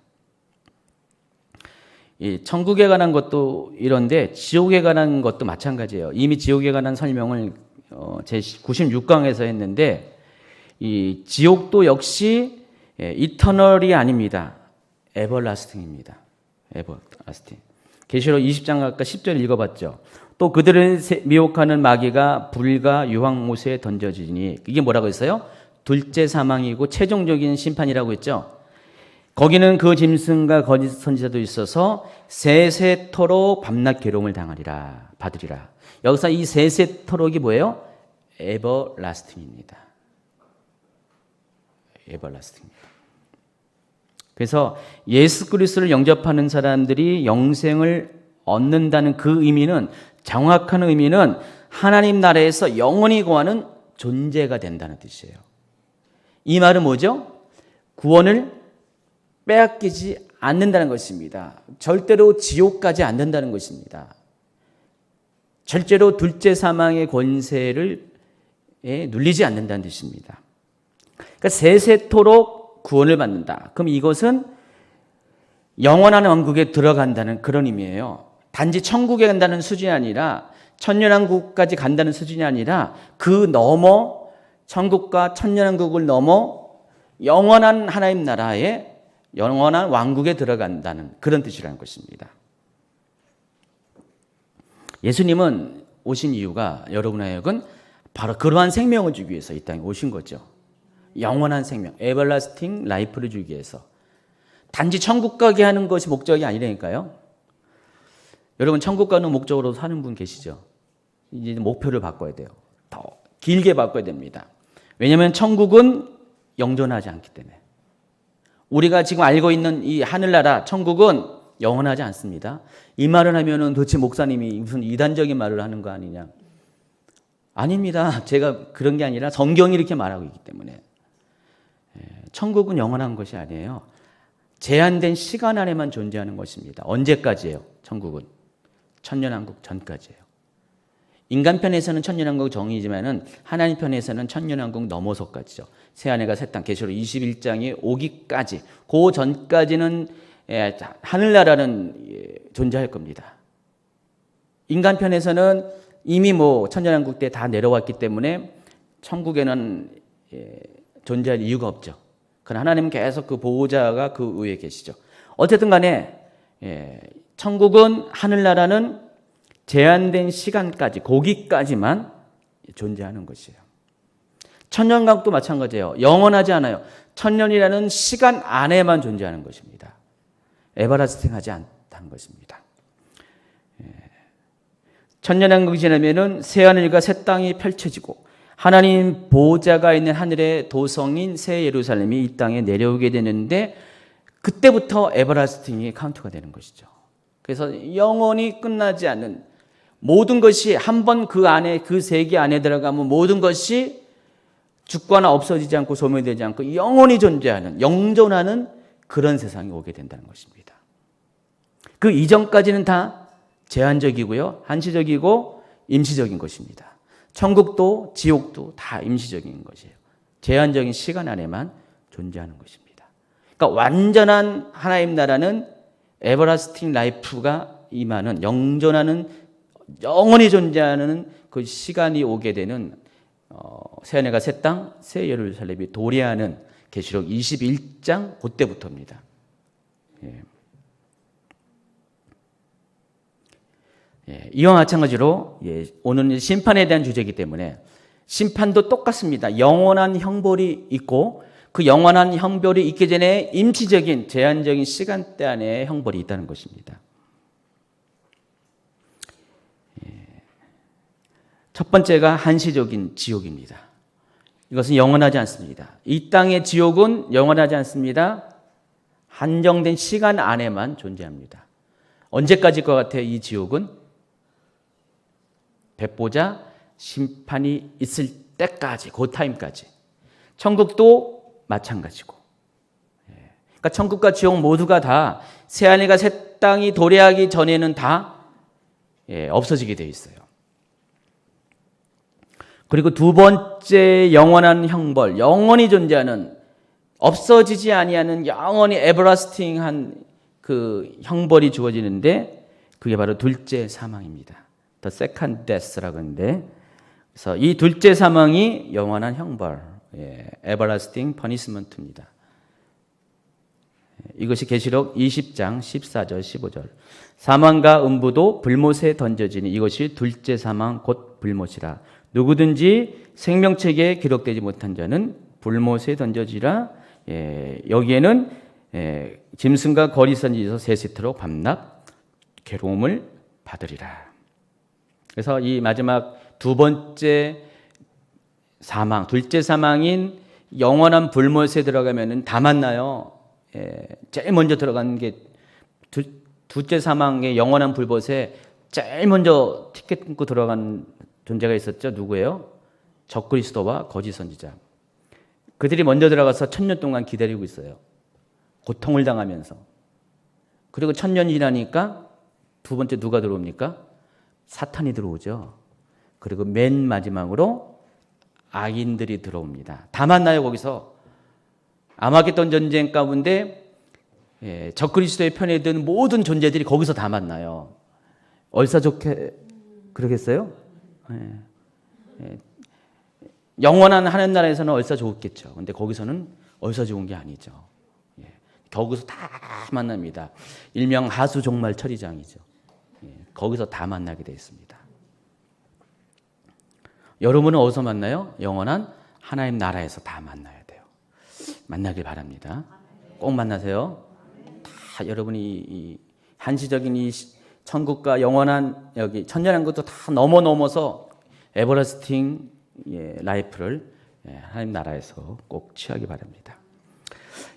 Speaker 1: 이 천국에 관한 것도 이런데 지옥에 관한 것도 마찬가지예요. 이미 지옥에 관한 설명을 제 96강에서 했는데 이 지옥도 역시 eternal이 아닙니다. everlasting입니다. everlasting. 계시록 20장 아까 10절 읽어봤죠. 또 그들을 미혹하는 마귀가 불과 유황못에 던져지니, 이게 뭐라고 했어요? 둘째 사망이고 최종적인 심판이라고 했죠. 거기는 그 짐승과 거짓 선지자도 있어서 세세토록 밤낮 괴로움을 받으리라. 여기서 이 세세토록이 뭐예요? 에버라스팅입니다. 에버라스팅입니다. 그래서 예수 그리스도를 영접하는 사람들이 영생을 얻는다는 그 의미는, 정확한 의미는 하나님 나라에서 영원히 거하는 존재가 된다는 뜻이에요. 이 말은 뭐죠? 구원을 빼앗기지 않는다는 것입니다. 절대로 지옥 가지 않는다는 것입니다. 절대로 둘째 사망의 권세를 눌리지 않는다는 뜻입니다. 그러니까 세세토록 구원을 받는다. 그럼 이것은 영원한 왕국에 들어간다는 그런 의미예요. 단지 천국에 간다는 수준이 아니라, 천년왕국까지 간다는 수준이 아니라, 그 넘어 천국과 천년왕국을 넘어 영원한 하나님 나라에, 영원한 왕국에 들어간다는 그런 뜻이라는 것입니다. 예수님은 오신 이유가 여러분 하여금 바로 그러한 생명을 주기 위해서 이 땅에 오신 거죠. 영원한 생명, 에버라스팅 라이프를 주기 위해서. 단지 천국 가게 하는 것이 목적이 아니라니까요. 여러분, 천국 가는 목적으로 사는 분 계시죠? 이제 목표를 바꿔야 돼요. 더 길게 바꿔야 됩니다. 왜냐하면 천국은 영존하지 않기 때문에. 우리가 지금 알고 있는 이 하늘나라 천국은 영원하지 않습니다. 이 말을 하면은 도대체 목사님이 무슨 이단적인 말을 하는 거 아니냐? 아닙니다. 제가 그런 게 아니라 성경이 이렇게 말하고 있기 때문에. 천국은 영원한 것이 아니에요. 제한된 시간 안에만 존재하는 것입니다. 언제까지예요? 천국은 천년왕국 전까지예요. 인간 편에서는 천년왕국 정이지만은 하나님 편에서는 천년왕국 넘어서까지죠. 새하늘과 새 땅, 계시록 21장에 오기까지, 그 전까지는 하늘나라는 존재할 겁니다. 인간 편에서는 이미 천년왕국 때 다 내려왔기 때문에 천국에는 존재할 이유가 없죠. 그러나 하나님은 계속 그 보호자가 그 위에 계시죠. 어쨌든 간에 천국은, 하늘나라는 제한된 시간까지, 거기까지만 존재하는 것이에요. 천년왕국도 마찬가지예요. 영원하지 않아요. 천년이라는 시간 안에만 존재하는 것입니다. 에버라스팅하지 않다는 것입니다. 천년왕국이 지나면은 새하늘과 새 땅이 펼쳐지고 하나님 보호자가 있는 하늘의 도성인 새 예루살렘이 이 땅에 내려오게 되는데, 그때부터 에버라스팅이 카운트가 되는 것이죠. 그래서 영원히 끝나지 않는 모든 것이, 한번 그 안에, 그 세계 안에 들어가면 모든 것이 죽거나 없어지지 않고 소멸되지 않고 영원히 존재하는, 영존하는 그런 세상이 오게 된다는 것입니다. 그 이전까지는 다 제한적이고요, 한시적이고 임시적인 것입니다. 천국도 지옥도 다 임시적인 것이에요. 제한적인 시간 안에만 존재하는 것입니다. 그러니까 완전한 하나님 나라는 에버라스팅 라이프가 임하는, 영존하는, 영원히 존재하는 그 시간이 오게 되는 새하늘과 새 땅, 새 예루살렘이 도래하는 계시록 21장 그때부터입니다. 이와 마찬가지로 오늘은 심판에 대한 주제이기 때문에 심판도 똑같습니다. 영원한 형벌이 있고, 그 영원한 형벌이 있기 전에 임시적인, 제한적인 시간대 안에 형벌이 있다는 것입니다. 첫 번째가 한시적인 지옥입니다. 이것은 영원하지 않습니다. 이 땅의 지옥은 영원하지 않습니다. 한정된 시간 안에만 존재합니다. 언제까지일 것 같아요? 이 지옥은 백보자 심판이 있을 때까지, 그 타임까지. 천국도 마찬가지고. 그러니까 천국과 지옥 모두가 다 새하늘과 새 땅이 도래하기 전에는 다 없어지게 되어 있어요. 그리고 두 번째 영원한 형벌, 영원히 존재하는, 없어지지 아니하는 영원히 에버라스팅한 그 형벌이 주어지는데, 그게 바로 둘째 사망입니다. The second death라고 하는데, 그래서 이 둘째 사망이 영원한 형벌, everlasting punishment입니다. 이것이 계시록 20장 14절 15절. 사망과 음부도 불못에 던져지니 이것이 둘째 사망 곧 불못이라. 누구든지 생명책에 기록되지 못한 자는 불못에 던져지라. 여기에는 짐승과 거리선지에서 세세토록 밤낮 괴로움을 받으리라. 그래서 이 마지막 두 번째 사망, 둘째 사망인 영원한 불못에 들어가면은 다 만나요. 제일 먼저 들어가는 게 둘째 사망의 영원한 불못에 제일 먼저 티켓 끊고 들어간 존재가 있었죠. 누구예요? 적그리스도와 거짓 선지자. 그들이 먼저 들어가서 1000년 동안 기다리고 있어요. 고통을 당하면서. 그리고 1000년이 지나니까 두 번째 누가 들어옵니까? 사탄이 들어오죠. 그리고 맨 마지막으로 악인들이 들어옵니다. 다 만나요, 거기서. 아마겟돈 전쟁 가운데 적그리스도의 편에 든 모든 존재들이 거기서 다 만나요. 얼싸 좋게 그러겠어요? 영원한 하늘 나라에서는 얼싸 좋겠죠. 근데 거기서는 얼싸 좋은 게 아니죠. 거기서 다 만납니다. 일명 하수 종말 처리장이죠. 거기서 다 만나게 되어 있습니다. 여러분은 어디서 만나요? 영원한 하나님 나라에서 다 만나야 돼요. 만나길 바랍니다. 꼭 만나세요. 다 여러분이 이 한시적인 이 천국과 영원한 여기 천년왕국도 다 넘어서 에버라스팅 라이프를 하나님 나라에서 꼭 취하기 바랍니다.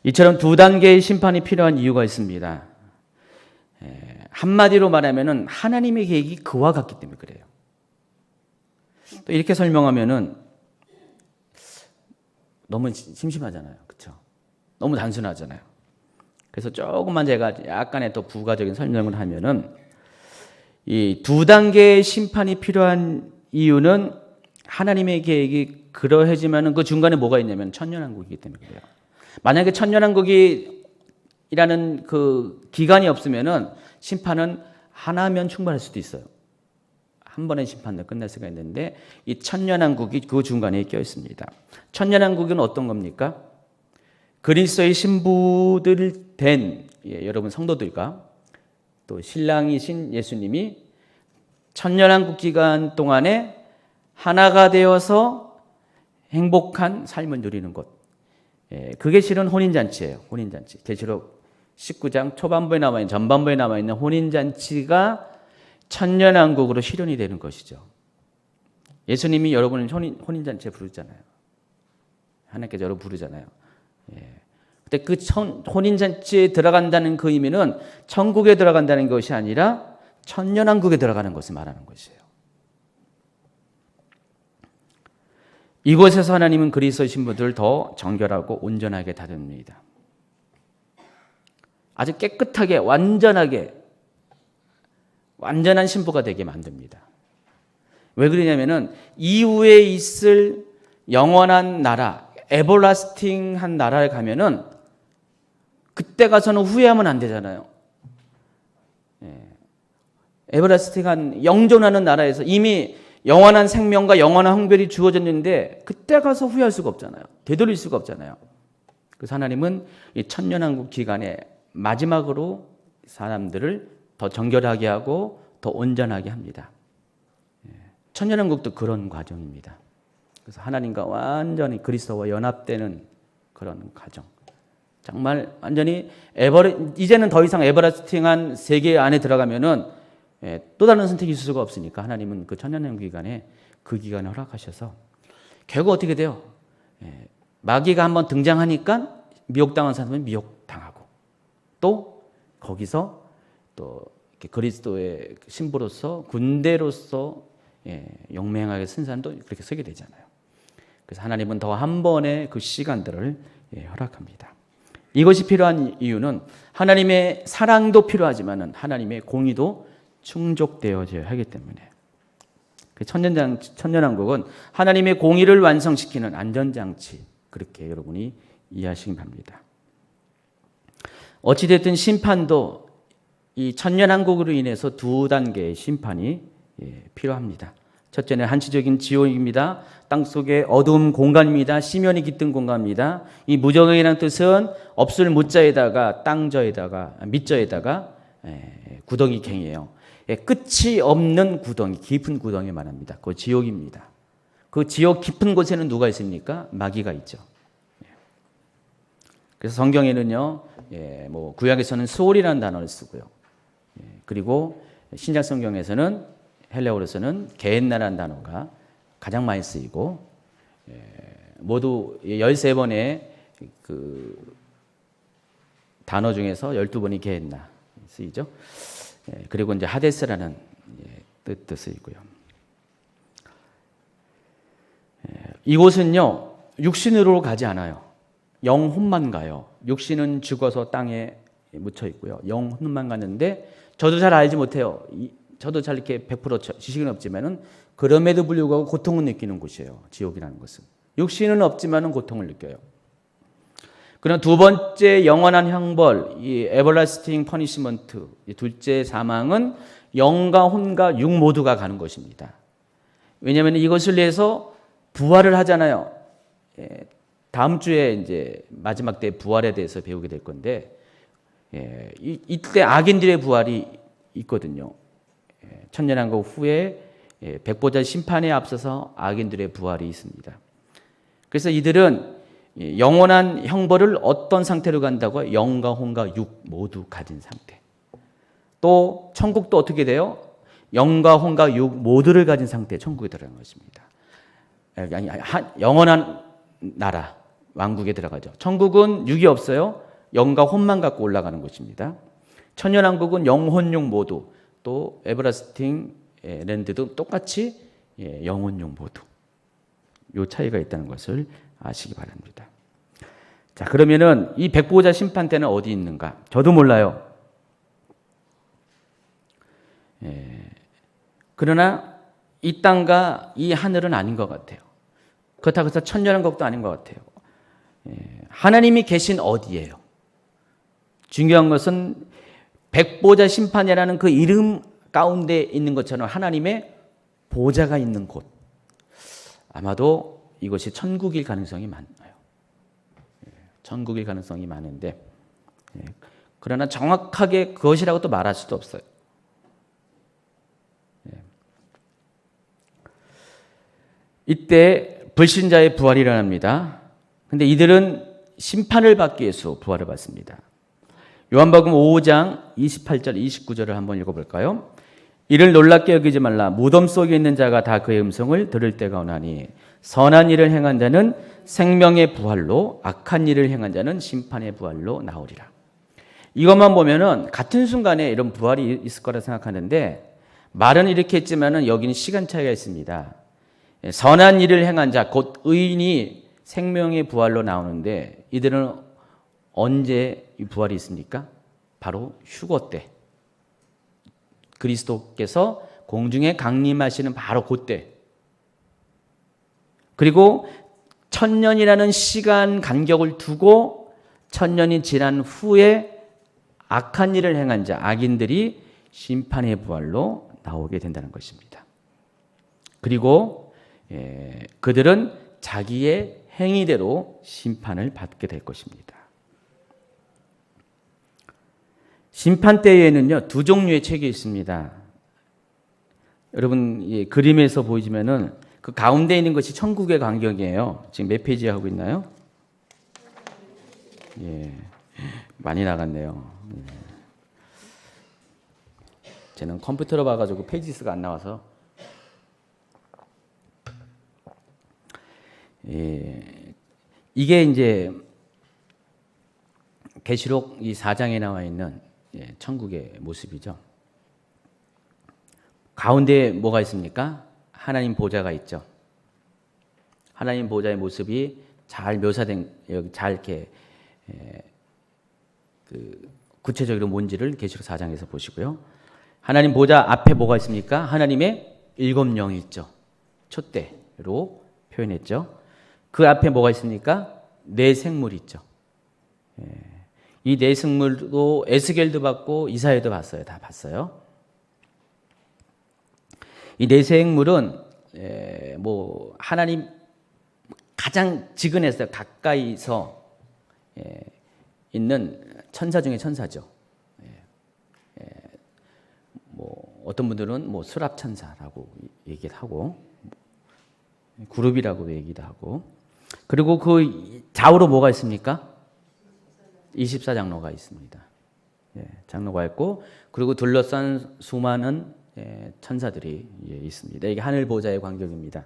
Speaker 1: 이처럼 두 단계의 심판이 필요한 이유가 있습니다. 한마디로 말하면은 하나님의 계획이 그와 같기 때문에 그래요. 또 이렇게 설명하면은 너무 심심하잖아요. 그렇죠? 너무 단순하잖아요. 그래서 조금만 제가 약간의 또 부가적인 설명을 하면은 이 두 단계의 심판이 필요한 이유는 하나님의 계획이 그러해지만은 그 중간에 뭐가 있냐면 천년왕국이기 때문에 그래요. 만약에 천년왕국이라는 그 기간이 없으면은 심판은 하나면 충분할 수도 있어요. 한 번의 심판으로 끝날 수가 있는데 이 천년왕국이 그 중간에 껴 있습니다. 천년왕국은 어떤 겁니까? 그리스도의 신부들 된 여러분 성도들과 또 신랑이신 예수님이 천년왕국 기간 동안에 하나가 되어서 행복한 삶을 누리는 것. 그게 실은 혼인잔치예요. 혼인잔치. 계시록 19장 초반부에 남아있는 전반부에 남아있는 혼인잔치가 천년왕국으로 실현이 되는 것이죠. 예수님이 여러분을 혼인잔치에 부르잖아요. 하나님께서 여러분 부르잖아요. 근데 그 혼인잔치에 들어간다는 그 의미는 천국에 들어간다는 것이 아니라 천년왕국에 들어가는 것을 말하는 것이에요. 이곳에서 하나님은 그리스도의 신부들을 더 정결하고 온전하게 다듬습니다. 아주 깨끗하게 완전한 신부가 되게 만듭니다. 왜 그러냐면은 이후에 있을 영원한 나라, 에버라스팅한 나라에 가면은 그때 가서는 후회하면 안 되잖아요. 에버라스팅한 영존하는 나라에서 이미 영원한 생명과 영원한 형별이 주어졌는데 그때 가서 후회할 수가 없잖아요. 되돌릴 수가 없잖아요. 그래서 하나님은 이 천년왕국 기간에 마지막으로 사람들을 더 정결하게 하고 더 온전하게 합니다. 천년왕국도 그런 과정입니다. 그래서 하나님과 완전히 그리스도와 연합되는 그런 과정. 정말 완전히 이제는 더 이상 에버라스팅한 세계 안에 들어가면은 또 다른 선택이 있을 수가 없으니까 하나님은 그 천년왕국 기간에 그 기간을 허락하셔서 결국 어떻게 돼요? 마귀가 한번 등장하니까 미혹당한 사람은 미혹당하고 또 거기서 또 그리스도의 신부로서 군대로서 용맹하게 쓴 사람도 그렇게 서게 되잖아요. 그래서 하나님은 더 한 번의 그 시간들을 허락합니다. 이것이 필요한 이유는 하나님의 사랑도 필요하지만 하나님의 공의도 충족되어져야 하기 때문에 천년왕국은 하나님의 공의를 완성시키는 안전장치 그렇게 여러분이 이해하시기 바랍니다. 어찌됐든 심판도 이 천년왕국으로 인해서 두 단계의 심판이 필요합니다. 첫째는 한시적인 지옥입니다. 땅속의 어두운 공간입니다. 심연이 깃든 공간입니다. 이 무저갱이라는 뜻은 없을 무자에다가 땅저에다가 밑저에다가 구덩이갱이에요. 끝이 없는 구덩이, 깊은 구덩이 말합니다. 그 지옥입니다. 그 지옥 깊은 곳에는 누가 있습니까? 마귀가 있죠. 그래서 성경에는요, 뭐 구약에서는 소울이라는 단어를 쓰고요. 그리고 신약 성경에서는 헬레어로서는 게헨나라는 단어가 가장 많이 쓰이고, 모두 13번의 그 단어 중에서 12번이 게헨나 쓰이죠. 그리고 이제 하데스라는 뜻도 쓰이고요. 이곳은요, 육신으로 가지 않아요. 영혼만 가요. 육신은 죽어서 땅에 묻혀 있고요. 영혼만 가는데 저도 잘 알지 못해요. 저도 잘 이렇게 100% 지식은 없지만은 그럼에도 불구하고 고통을 느끼는 곳이에요. 지옥이라는 것은. 육신은 없지만은 고통을 느껴요. 그럼 두 번째 영원한 형벌, 이 everlasting punishment, 이 둘째 사망은 영과 혼과 육 모두가 가는 것입니다. 왜냐하면 이것을 위해서 부활을 하잖아요. 다음 주에 이제 마지막 때 부활에 대해서 배우게 될 건데, 이때 악인들의 부활이 있거든요. 천년왕국 후에 백보자 심판에 앞서서 악인들의 부활이 있습니다. 그래서 이들은 영원한 형벌을 어떤 상태로 간다고요? 영과 혼과 육 모두 가진 상태. 또 천국도 어떻게 돼요? 영과 혼과 육 모두를 가진 상태에 천국에 들어가는 것입니다. 아니, 영원한 나라, 왕국에 들어가죠. 천국은 육이 없어요. 영과 혼만 갖고 올라가는 것입니다. 천년왕국은 영혼육 모두, 또 에버라스팅 랜드도 똑같이 영혼육 모두. 요 차이가 있다는 것을 아시기 바랍니다. 자, 그러면은 이 백보자 심판 때는 어디 있는가? 저도 몰라요. 그러나 이 땅과 이 하늘은 아닌 것 같아요. 그렇다고 해서 천년왕국도 아닌 것 같아요. 하나님이 계신 어디예요? 중요한 것은 백보자 심판이라는 그 이름 가운데 있는 것처럼 하나님의 보좌가 있는 곳. 아마도 이것이 천국일 가능성이 많아요. 천국일 가능성이 많은데, 그러나 정확하게 그것이라고 또 말할 수도 없어요. 이때 불신자의 부활이 일어납니다. 근데 이들은 심판을 받기 위해서 부활을 받습니다. 요한복음 5장 28절 29절을 한번 읽어볼까요? 이를 놀랍게 여기지 말라. 무덤 속에 있는 자가 다 그의 음성을 들을 때가 오나니 선한 일을 행한 자는 생명의 부활로, 악한 일을 행한 자는 심판의 부활로 나오리라. 이것만 보면은 같은 순간에 이런 부활이 있을 거라 생각하는데, 말은 이렇게 했지만은 여기는 시간 차이가 있습니다. 선한 일을 행한 자, 곧 의인이 생명의 부활로 나오는데, 이들은 언제 이 부활이 있습니까? 바로 휴거 때. 그리스도께서 공중에 강림하시는 바로 그때. 그리고 천년이라는 시간 간격을 두고 천년이 지난 후에 악한 일을 행한 자, 악인들이 심판의 부활로 나오게 된다는 것입니다. 그리고 그들은 자기의 행위대로 심판을 받게 될 것입니다. 심판 때에는요, 두 종류의 책이 있습니다. 여러분, 그림에서 보이시면은 그 가운데 있는 것이 천국의 광경이에요. 지금 몇 페이지 하고 있나요? 많이 나갔네요. 저는 컴퓨터로 봐가지고 페이지 수가 안 나와서. 이게 이제 계시록 이 4장에 나와 있는 천국의 모습이죠. 가운데 뭐가 있습니까? 하나님 보좌가 있죠. 하나님 보좌의 모습이 잘 묘사된, 잘 이렇게 구체적으로 뭔지를 계시록 4장에서 보시고요. 하나님 보좌 앞에 뭐가 있습니까? 하나님의 7영이 있죠. 촛대로 표현했죠. 그 앞에 뭐가 있습니까? 네 생물이 있죠. 이 네 생물도 에스겔도 봤고 이사야도 봤어요. 다 봤어요. 이 네 생물은 뭐 하나님 가장 지근해서 가까이서 있는 천사 중에 천사죠. 뭐 어떤 분들은 뭐 수랍 천사라고 얘기를 하고 그룹이라고 얘기도 하고, 그리고 그 좌우로 뭐가 있습니까? 24장로가 있습니다. 장로가 있고, 그리고 둘러싼 수많은 천사들이 있습니다. 이게 하늘 보좌의 광경입니다.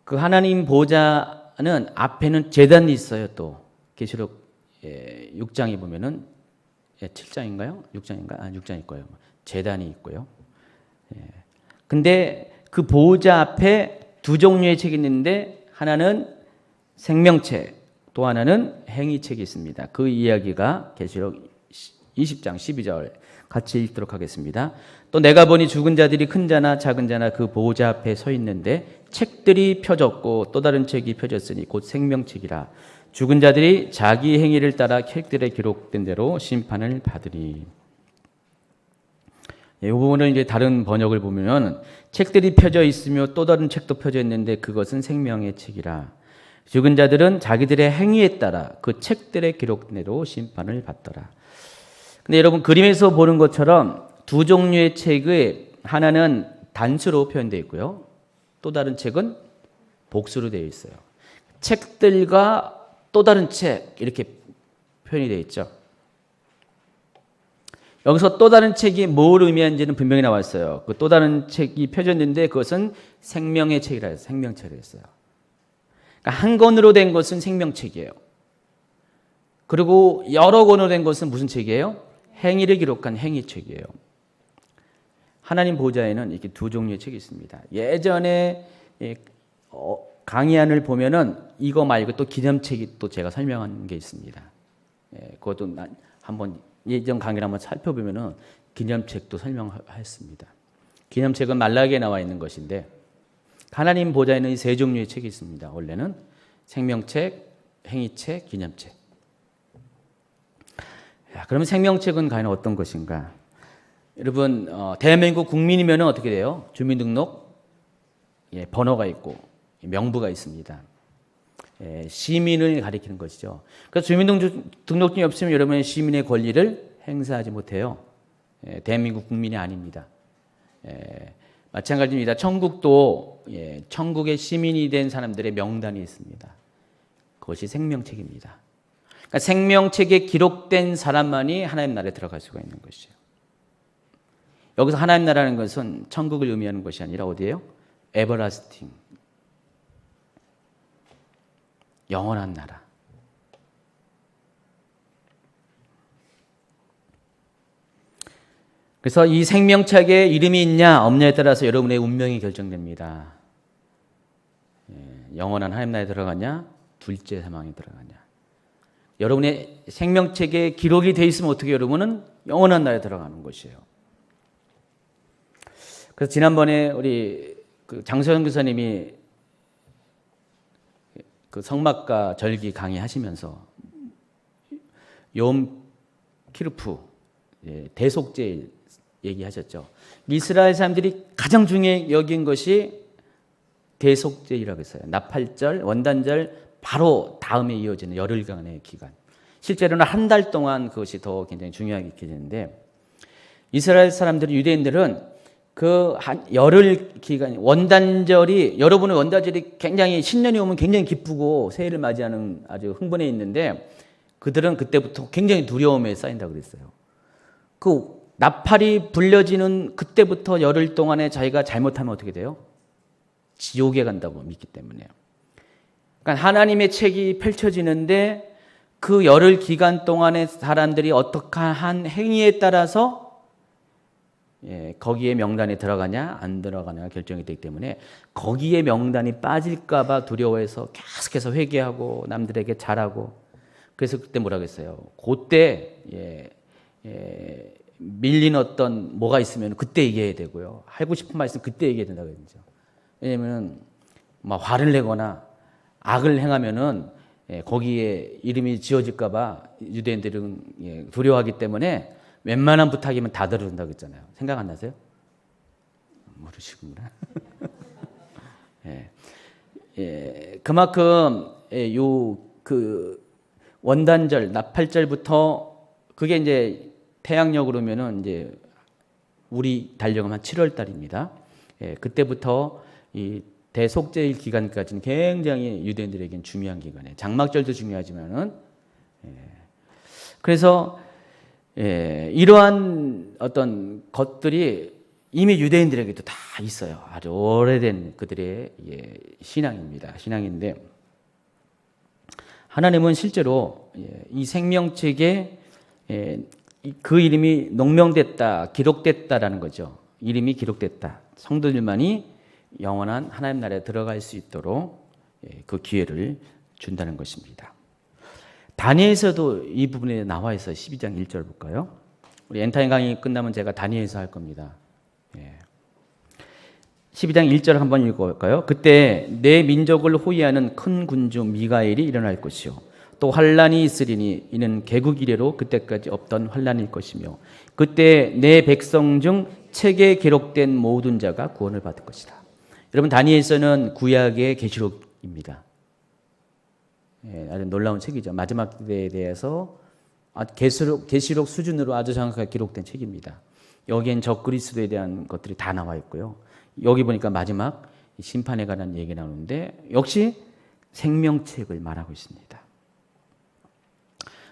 Speaker 1: 그 하나님 보좌는 앞에는 제단이 있어요. 또 계시록 6장에 보면은 7장인가요? 6장인가? 6장일 거예요. 제단이 있고요. 근데 그 보좌 앞에 두 종류의 책이 있는데, 하나는 생명책, 또 하나는 행위책이 있습니다. 그 이야기가 계시록 20장 12절 같이 읽도록 하겠습니다. 또 내가 보니 죽은 자들이 큰 자나 작은 자나 그 보좌 앞에 서 있는데 책들이 펴졌고 또 다른 책이 펴졌으니 곧 생명책이라. 죽은 자들이 자기 행위를 따라 책들에 기록된 대로 심판을 받으리. 이 부분은 이제 다른 번역을 보면 책들이 펴져 있으며 또 다른 책도 펴져 있는데 그것은 생명의 책이라. 죽은 자들은 자기들의 행위에 따라 그 책들에 기록된 대로 심판을 받더라. 근데 여러분, 그림에서 보는 것처럼 두 종류의 책의 하나는 단수로 표현되어 있고요. 또 다른 책은 복수로 되어 있어요. 책들과 또 다른 책 이렇게 표현이 되어 있죠. 여기서 또 다른 책이 뭘 의미하는지는 분명히 나와 있어요. 그 또 다른 책이 펴졌는데 그것은 생명의 책이라 해서 생명책이라 했어요. 그러니까 한 권으로 된 것은 생명책이에요. 그리고 여러 권으로 된 것은 무슨 책이에요? 행위를 기록한 행위책이에요. 하나님 보좌에는 이렇게 두 종류의 책이 있습니다. 예전에 강의안을 보면은 이거 말고 또 기념책이 또 제가 설명한 게 있습니다. 그것도 한번 예전 강의를 한번 살펴보면은 기념책도 설명했습니다. 기념책은 말라기에 나와 있는 것인데, 하나님 보좌에는 이 세 종류의 책이 있습니다. 원래는 생명책, 행위책, 기념책. 그러면 생명책은 과연 어떤 것인가? 여러분, 대한민국 국민이면 어떻게 돼요? 주민등록 번호가 있고 명부가 있습니다. 시민을 가리키는 것이죠. 그래서 주민등록증이 없으면 여러분의 시민의 권리를 행사하지 못해요. 대한민국 국민이 아닙니다. 마찬가지입니다. 천국도 천국의 시민이 된 사람들의 명단이 있습니다. 그것이 생명책입니다. 그러니까 생명책에 기록된 사람만이 하나님 나라에 들어갈 수가 있는 것이에요. 여기서 하나님 나라는 것은 천국을 의미하는 것이 아니라 어디예요? 에버라스팅, 영원한 나라. 그래서 이 생명책에 이름이 있냐 없냐에 따라서 여러분의 운명이 결정됩니다. 영원한 하나님 나라에 들어가냐, 둘째 사망에 들어가냐. 여러분의 생명책에 기록이 돼 있으면 어떻게 여러분은 영원한 나라에 들어가는 것이에요. 그래서 지난번에 우리 장소영 교사님이 그 성막과 절기 강의하시면서 욤 키르프 대속죄일 얘기하셨죠. 이스라엘 사람들이 가장 중요히 여긴 것이 대속죄일이라고 했어요. 나팔절, 원단절 바로 다음에 이어지는 열흘간의 기간. 실제로는 한 달 동안 그것이 더 굉장히 중요하게 느껴지는데, 이스라엘 사람들은, 유대인들은 그 한 열흘 기간, 원단절이, 여러분의 원단절이 굉장히 신년이 오면 굉장히 기쁘고 새해를 맞이하는 아주 흥분해 있는데, 그들은 그때부터 굉장히 두려움에 쌓인다고 그랬어요. 그 나팔이 불려지는 그때부터 열흘 동안에 자기가 잘못하면 어떻게 돼요? 지옥에 간다고 믿기 때문에요. 그러니까 하나님의 책이 펼쳐지는데 그 열흘 기간 동안에 사람들이 어떻게 한 행위에 따라서 거기에 명단에 들어가냐 안 들어가냐 결정이 되기 때문에, 거기에 명단이 빠질까 봐 두려워해서 계속해서 회개하고 남들에게 잘하고, 그래서 그때 뭐라고 했어요? 그때 밀린 어떤 뭐가 있으면 그때 얘기해야 되고요. 하고 싶은 말 있으면 그때 얘기해야 된다고 했죠. 왜냐하면 막 화를 내거나 악을 행하면은 거기에 이름이 지어질까 봐 유대인들은 두려워하기 때문에 웬만한 부탁이면 다 들어준다고 했잖아요. 생각 안 나세요? 모르시구나. 예. 예, 그만큼 그 원단절, 나팔절부터 그게 이제 태양력 그러면은 이제 우리 달력은 한 7월 달입니다. 예, 그때부터 이 대속죄일 기간까지는 굉장히 유대인들에게는 중요한 기간이에요. 장막절도 중요하지만은 그래서 이러한 어떤 것들이 이미 유대인들에게도 다 있어요. 아주 오래된 그들의 신앙입니다. 신앙인데 하나님은 실제로 이 생명책에 그 이름이 농명됐다, 기록됐다라는 거죠. 이름이 기록됐다. 성도들만이 영원한 하나님 나라에 들어갈 수 있도록 그 기회를 준다는 것입니다. 다니엘서도 이 부분에 나와 있어요. 12장 1절 볼까요? 우리 엔타임 강의 끝나면 제가 다니엘서 할 겁니다. 12장 1절 한번 읽어볼까요? 그때 내 민족을 호위하는 큰 군주 미가엘이 일어날 것이요 또 환란이 있으리니 이는 개국 이래로 그때까지 없던 환란일 것이며 그때 내 백성 중 책에 기록된 모든 자가 구원을 받을 것이다. 여러분 다니엘서는 구약의 계시록입니다. 아주 놀라운 책이죠. 마지막 때에 대해서 계시록 수준으로 아주 정확하게 기록된 책입니다. 여기엔 적그리스도에 대한 것들이 다 나와 있고요. 여기 보니까 마지막 심판에 관한 얘기 나오는데 역시 생명책을 말하고 있습니다.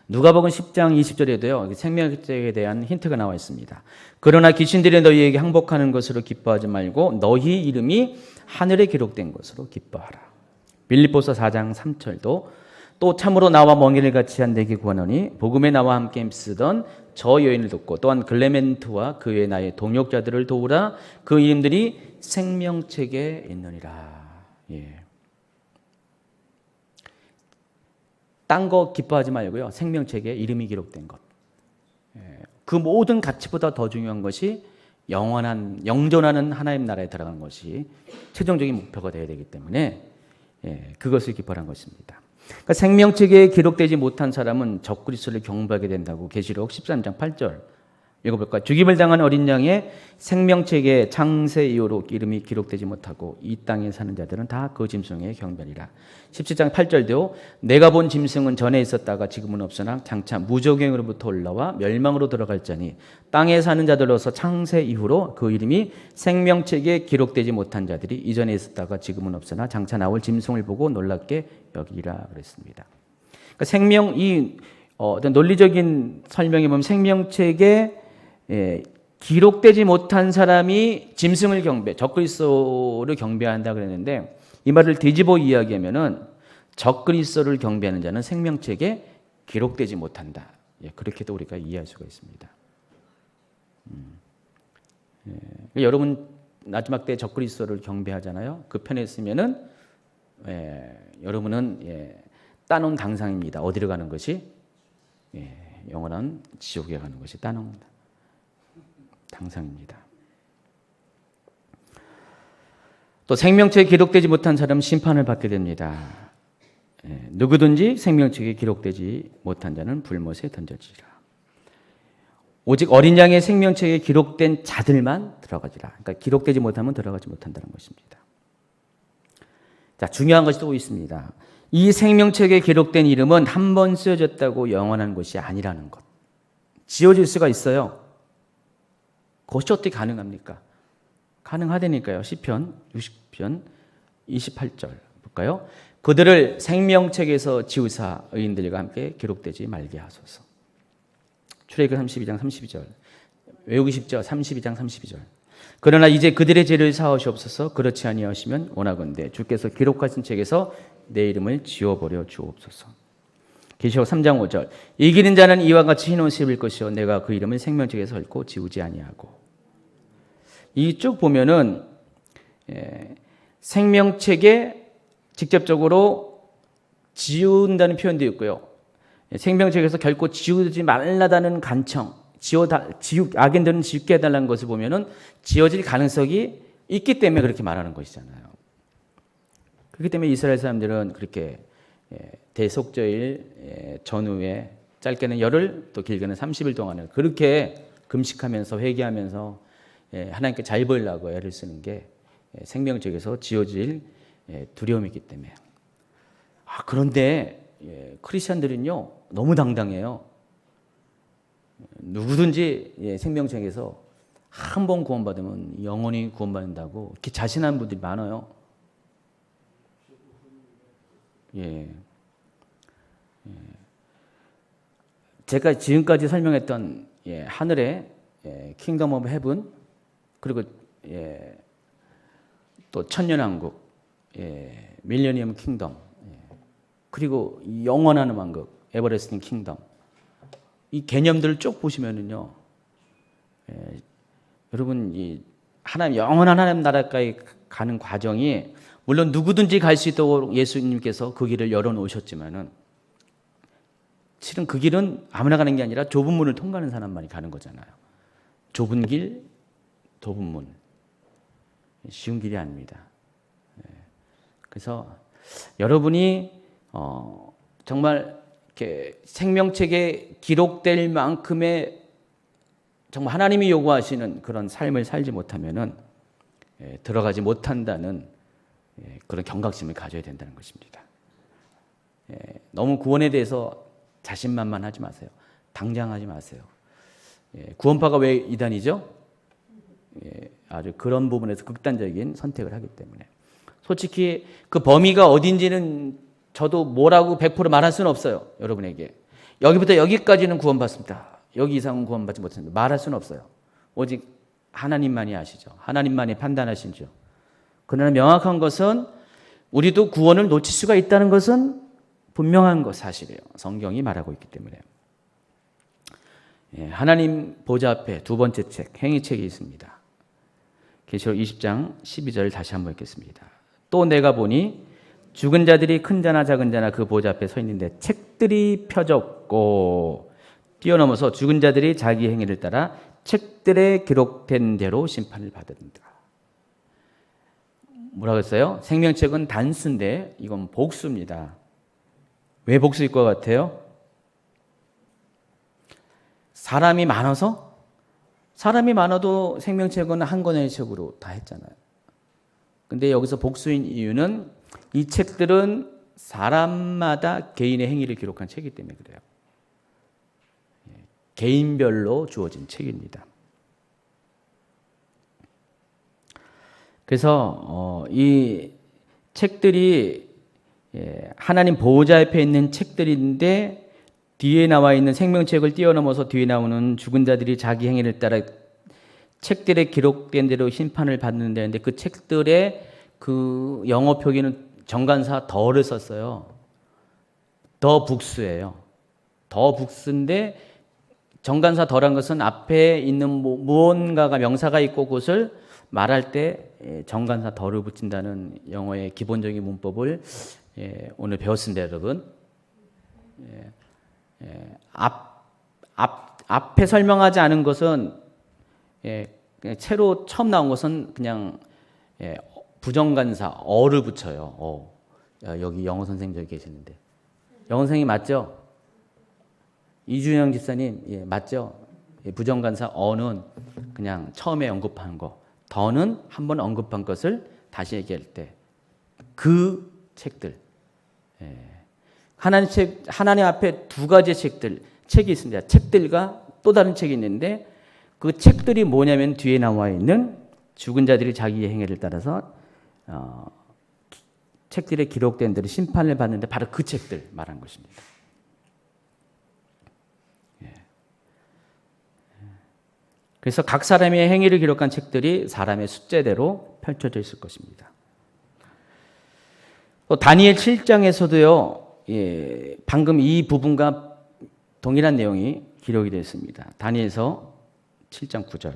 Speaker 1: 누가복음 10장 20절에도요. 생명책에 대한 힌트가 나와 있습니다. 그러나 귀신들이 너희에게 항복하는 것으로 기뻐하지 말고 너희 이름이 하늘에 기록된 것으로 기뻐하라. 빌립보서 4장 3절도 또 참으로 나와 멍에를 같이 한 내게 구하노니 복음에 나와 함께 힘쓰던 저 여인을 돕고 또한 글레멘트와 그 외 나의 동역자들을 도우라. 그 이름들이 생명책에 있느니라. 딴 거 기뻐하지 말고요. 생명책에 이름이 기록된 것. 그 모든 가치보다 더 중요한 것이 영존하는 하나님 나라에 들어가는 것이 최종적인 목표가 되어야 되기 때문에 그것을 기뻐하는 것입니다. 그러니까 생명책에 기록되지 못한 사람은 적그리스도를 경배하게 된다고 계시록 13장 8절 읽어볼까요? 죽임을 당한 어린 양의 생명책에 창세 이후로 이름이 기록되지 못하고 이 땅에 사는 자들은 다 그 짐승의 경배하리라. 17장 8절도 내가 본 짐승은 전에 있었다가 지금은 없으나 장차 무저갱으로부터 올라와 멸망으로 들어갈 자니 땅에 사는 자들로서 창세 이후로 그 이름이 생명책에 기록되지 못한 자들이 이전에 있었다가 지금은 없으나 장차 나올 짐승을 보고 놀랍게 여기라 그랬습니다. 그러니까 어떤 논리적인 설명에 보면 생명책에 기록되지 못한 사람이 짐승을 적그리스도를 경배한다 그랬는데 이 말을 뒤집어 이야기하면은 적그리스도를 경배하는 자는 생명책에 기록되지 못한다. 그렇게도 우리가 이해할 수가 있습니다. 여러분 마지막 때 적그리스도를 경배하잖아요. 그 편에 있으면은 여러분은 따놓은 당상입니다. 어디로 가는 것이? 영원한 지옥에 가는 것이 따놓은 당상입니다. 또 생명책에 기록되지 못한 사람은 심판을 받게 됩니다. 누구든지 생명책에 기록되지 못한 자는 불못에 던져지리라. 오직 어린 양의 생명책에 기록된 자들만 들어가지라. 그러니까 기록되지 못하면 들어가지 못한다는 것입니다. 자, 중요한 것이 또 있습니다. 이 생명책에 기록된 이름은 한 번 쓰여졌다고 영원한 것이 아니라는 것. 지워질 수가 있어요. 그것이 어떻게 가능합니까? 가능하다니까요. 시편 60편 28절 볼까요? 그들을 생명책에서 지우사 의인들과 함께 기록되지 말게 하소서. 출애굽 32장 32절 외우기 쉽죠? 32장 32절 그러나 이제 그들의 죄를 사하시옵소서. 그렇지 아니하시면 원하건대 주께서 기록하신 책에서 내 이름을 지워버려 주옵소서. 계시록 3장 5절 이기는 자는 이와 같이 흰 옷을 입을 것이요 내가 그 이름을 생명책에서 헐고 지우지 아니하고. 이 쭉 보면은 생명책에 직접적으로 지운다는 표현도 있고요. 생명책에서 결코 지우지 말라다는 간청, 악인들은 지우게 해달라는 것을 보면은 지워질 가능성이 있기 때문에 그렇게 말하는 것이잖아요. 그렇기 때문에 이스라엘 사람들은 그렇게 대속죄일 전후에 짧게는 열흘 또 길게는 30일 동안을 그렇게 금식하면서 회개하면서 하나님께 잘 보이려고 애를 쓰는 게 생명책에서 지어질 두려움이기 때문에. 그런데 크리스천들은요 너무 당당해요. 누구든지 생명책에서 한 번 구원받으면 영원히 구원받는다고 이렇게 자신하는 분들이 많아요. 제가 지금까지 설명했던 하늘의 킹덤 오브 헤븐, 그리고 또 천년왕국, 밀레니엄 킹덤, 그리고 영원한 왕국, 에버레스팅 킹덤, 이 개념들을 쭉 보시면은요, 여러분 이 영원한 하나님 나라까지 가는 과정이, 물론 누구든지 갈 수 있도록 예수님께서 그 길을 열어놓으셨지만은 실은 그 길은 아무나 가는 게 아니라 좁은 문을 통과하는 사람만이 가는 거잖아요. 좁은 길, 좁은 문, 쉬운 길이 아닙니다. 그래서 여러분이 정말 이렇게 생명책에 기록될 만큼의 정말 하나님이 요구하시는 그런 삶을 살지 못하면은 들어가지 못한다는 그런 경각심을 가져야 된다는 것입니다. 너무 구원에 대해서 자신만만하지 마세요. 당장하지 마세요. 구원파가 왜 이단이죠? 아주 그런 부분에서 극단적인 선택을 하기 때문에. 솔직히 그 범위가 어딘지는 저도 뭐라고 100% 말할 수는 없어요. 여러분에게. 여기부터 여기까지는 구원받습니다. 여기 이상은 구원받지 못합니다. 말할 수는 없어요. 오직 하나님만이 아시죠. 하나님만이 판단하시죠. 그러나 명확한 것은 우리도 구원을 놓칠 수가 있다는 것은 분명한 것 사실이에요. 성경이 말하고 있기 때문에. 하나님 보좌 앞에 두 번째 책, 행위책이 있습니다. 계시록 20장 12절 다시 한번 읽겠습니다. 또 내가 보니 죽은 자들이 큰 자나 작은 자나 그 보좌 앞에 서 있는데 책들이 펴졌고 뛰어넘어서 죽은 자들이 자기 행위를 따라 책들에 기록된 대로 심판을 받는다. 뭐라고 했어요? 생명책은 단수인데 이건 복수입니다. 왜 복수일 것 같아요? 사람이 많아서? 사람이 많아도 생명책은 한 권의 책으로 다 했잖아요. 근데 여기서 복수인 이유는 이 책들은 사람마다 개인의 행위를 기록한 책이기 때문에 그래요. 개인별로 주어진 책입니다. 그래서 이 책들이 하나님 보호자 옆에 있는 책들인데 뒤에 나와 있는 생명책을 뛰어넘어서 뒤에 나오는 죽은 자들이 자기 행위를 따라 책들에 기록된 대로 심판을 받는다는데 그 책들의 그 영어 표기는 정관사 더를 썼어요. 더 북스예요. 더 북스인데 정관사 더란 것은 앞에 있는 무언가가 명사가 있고 그것을 말할 때 정관사 더를 붙인다는 영어의 기본적인 문법을 오늘 배웠습니다, 여러분. 앞에 설명하지 않은 것은 채로 처음 나온 것은 그냥 부정관사 어를 붙여요. 여기 영어 선생님 저기 계시는데 영어 선생님 맞죠? 이준영 집사님 맞죠? 부정관사 어는 그냥 처음에 언급한 거, 더는 한번 언급한 것을 다시 얘기할 때 그 책들, 하나님 앞에 두 가지 책이 있습니다. 책들과 또 다른 책이 있는데 그 책들이 뭐냐면 뒤에 나와 있는 죽은 자들이 자기의 행위를 따라서 책들에 기록된 대로 심판을 받는데 바로 그 책들 말한 것입니다. 그래서 각 사람의 행위를 기록한 책들이 사람의 숫자대로 펼쳐져 있을 것입니다. 또 다니엘 7장에서도요, 방금 이 부분과 동일한 내용이 기록이 되어 있습니다. 다니엘서 7장 9절.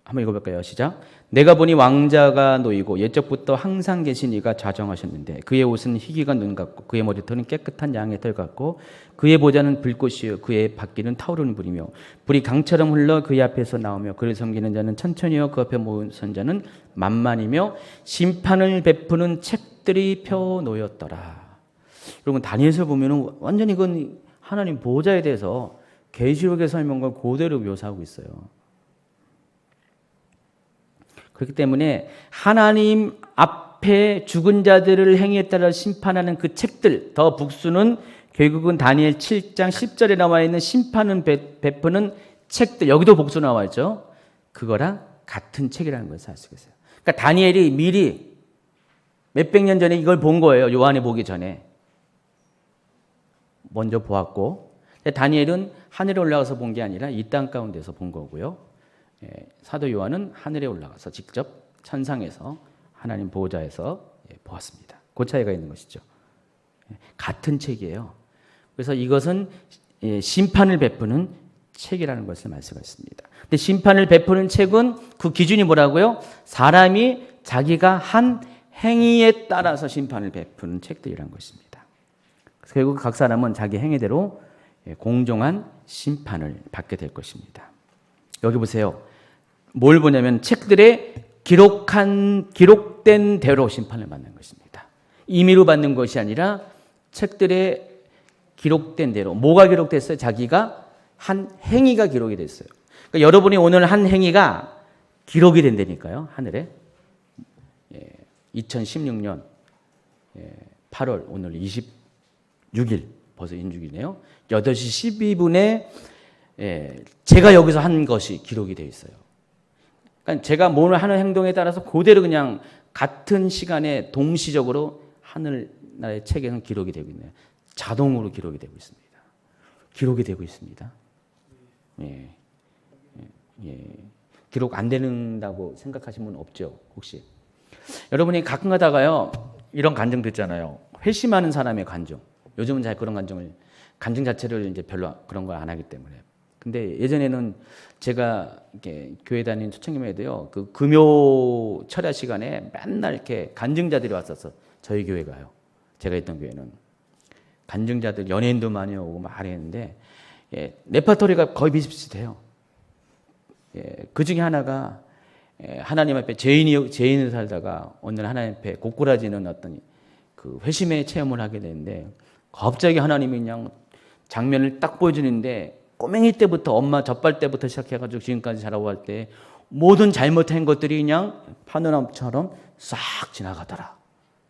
Speaker 1: 한번 읽어볼까요? 시작. 내가 보니 왕자가 놓이고 옛적부터 항상 계신 이가 좌정하셨는데 그의 옷은 희기가 눈 같고 그의 머리털은 깨끗한 양의 털 같고 그의 보좌는 불꽃이요 그의 바퀴는 타오르는 불이며 불이 강처럼 흘러 그의 앞에서 나오며 그를 섬기는 자는 천천히요 그 앞에 모은 선자는 만만이며 심판을 베푸는 책들이 펴 놓였더라. 여러분 다니엘서 보면은 완전히 이건 하나님 보호자에 대해서 계시록의 설명과 그대로 묘사하고 있어요. 그렇기 때문에 하나님 앞에 죽은 자들을 행위에 따라 심판하는 그 책들, 더 북수는 결국은 다니엘 7장 10절에 나와 있는 심판은 베푸는 책들, 여기도 복수 나와 있죠. 그거랑 같은 책이라는 것을 알 수 있어요. 그러니까 다니엘이 미리 몇백 년 전에 이걸 본 거예요. 요한이 보기 전에. 먼저 보았고, 다니엘은 하늘에 올라가서 본 게 아니라 이 땅 가운데서 본 거고요. 사도 요한은 하늘에 올라가서 직접 천상에서 하나님 보호자에서 보았습니다. 그 차이가 있는 것이죠. 같은 책이에요. 그래서 이것은 심판을 베푸는 책이라는 것을 말씀하셨습니다. 근데 심판을 베푸는 책은 그 기준이 뭐라고요? 사람이 자기가 한 행위에 따라서 심판을 베푸는 책들이라는 것입니다. 그래서 결국 각 사람은 자기 행위대로 공정한 심판을 받게 될 것입니다. 여기 보세요. 뭘 보냐면 책들에 기록된 대로 심판을 받는 것입니다. 임의로 받는 것이 아니라 책들에 기록된 대로. 뭐가 기록됐어요? 자기가 한 행위가 기록이 됐어요. 그러니까 여러분이 오늘 한 행위가 기록이 된다니까요. 하늘에. 2016년 8월 오늘 26일 벌써 26일이네요. 8시 12분에 제가 여기서 한 것이 기록이 되어 있어요. 그러니까 제가 뭘 하는 행동에 따라서 그대로 그냥 같은 시간에 동시적으로 하늘나라의 책에는 기록이 되고 있네요. 자동으로 기록이 되고 있습니다. 기록이 되고 있습니다. 예. 기록 안 된다고 생각하시는 분 없죠? 혹시? 여러분이 가끔 가다가요, 이런 간증 듣잖아요. 회심하는 사람의 간증. 요즘은 잘 그런 간증 자체를 이제 별로 그런 걸 안 하기 때문에. 근데 예전에는 제가 이렇게 교회 다니는 초청님에도요, 그 금요 철야 시간에 맨날 이렇게 간증자들이 왔었어. 저희 교회가요. 제가 있던 교회는. 간증자들, 연예인도 많이 오고 막 했는데, 레퍼토리가 거의 비슷비슷해요. 그 중에 하나가 하나님 앞에 죄인을 살다가 오늘 하나님 앞에 고꾸라지는 어떤 그 회심의 체험을 하게 되는데, 갑자기 하나님이 그냥 장면을 딱 보여주는데, 꼬맹이 때부터 엄마 젖발 때부터 시작해가지고 지금까지 자라고 할 때 모든 잘못한 것들이 그냥 파노라마처럼 싹 지나가더라.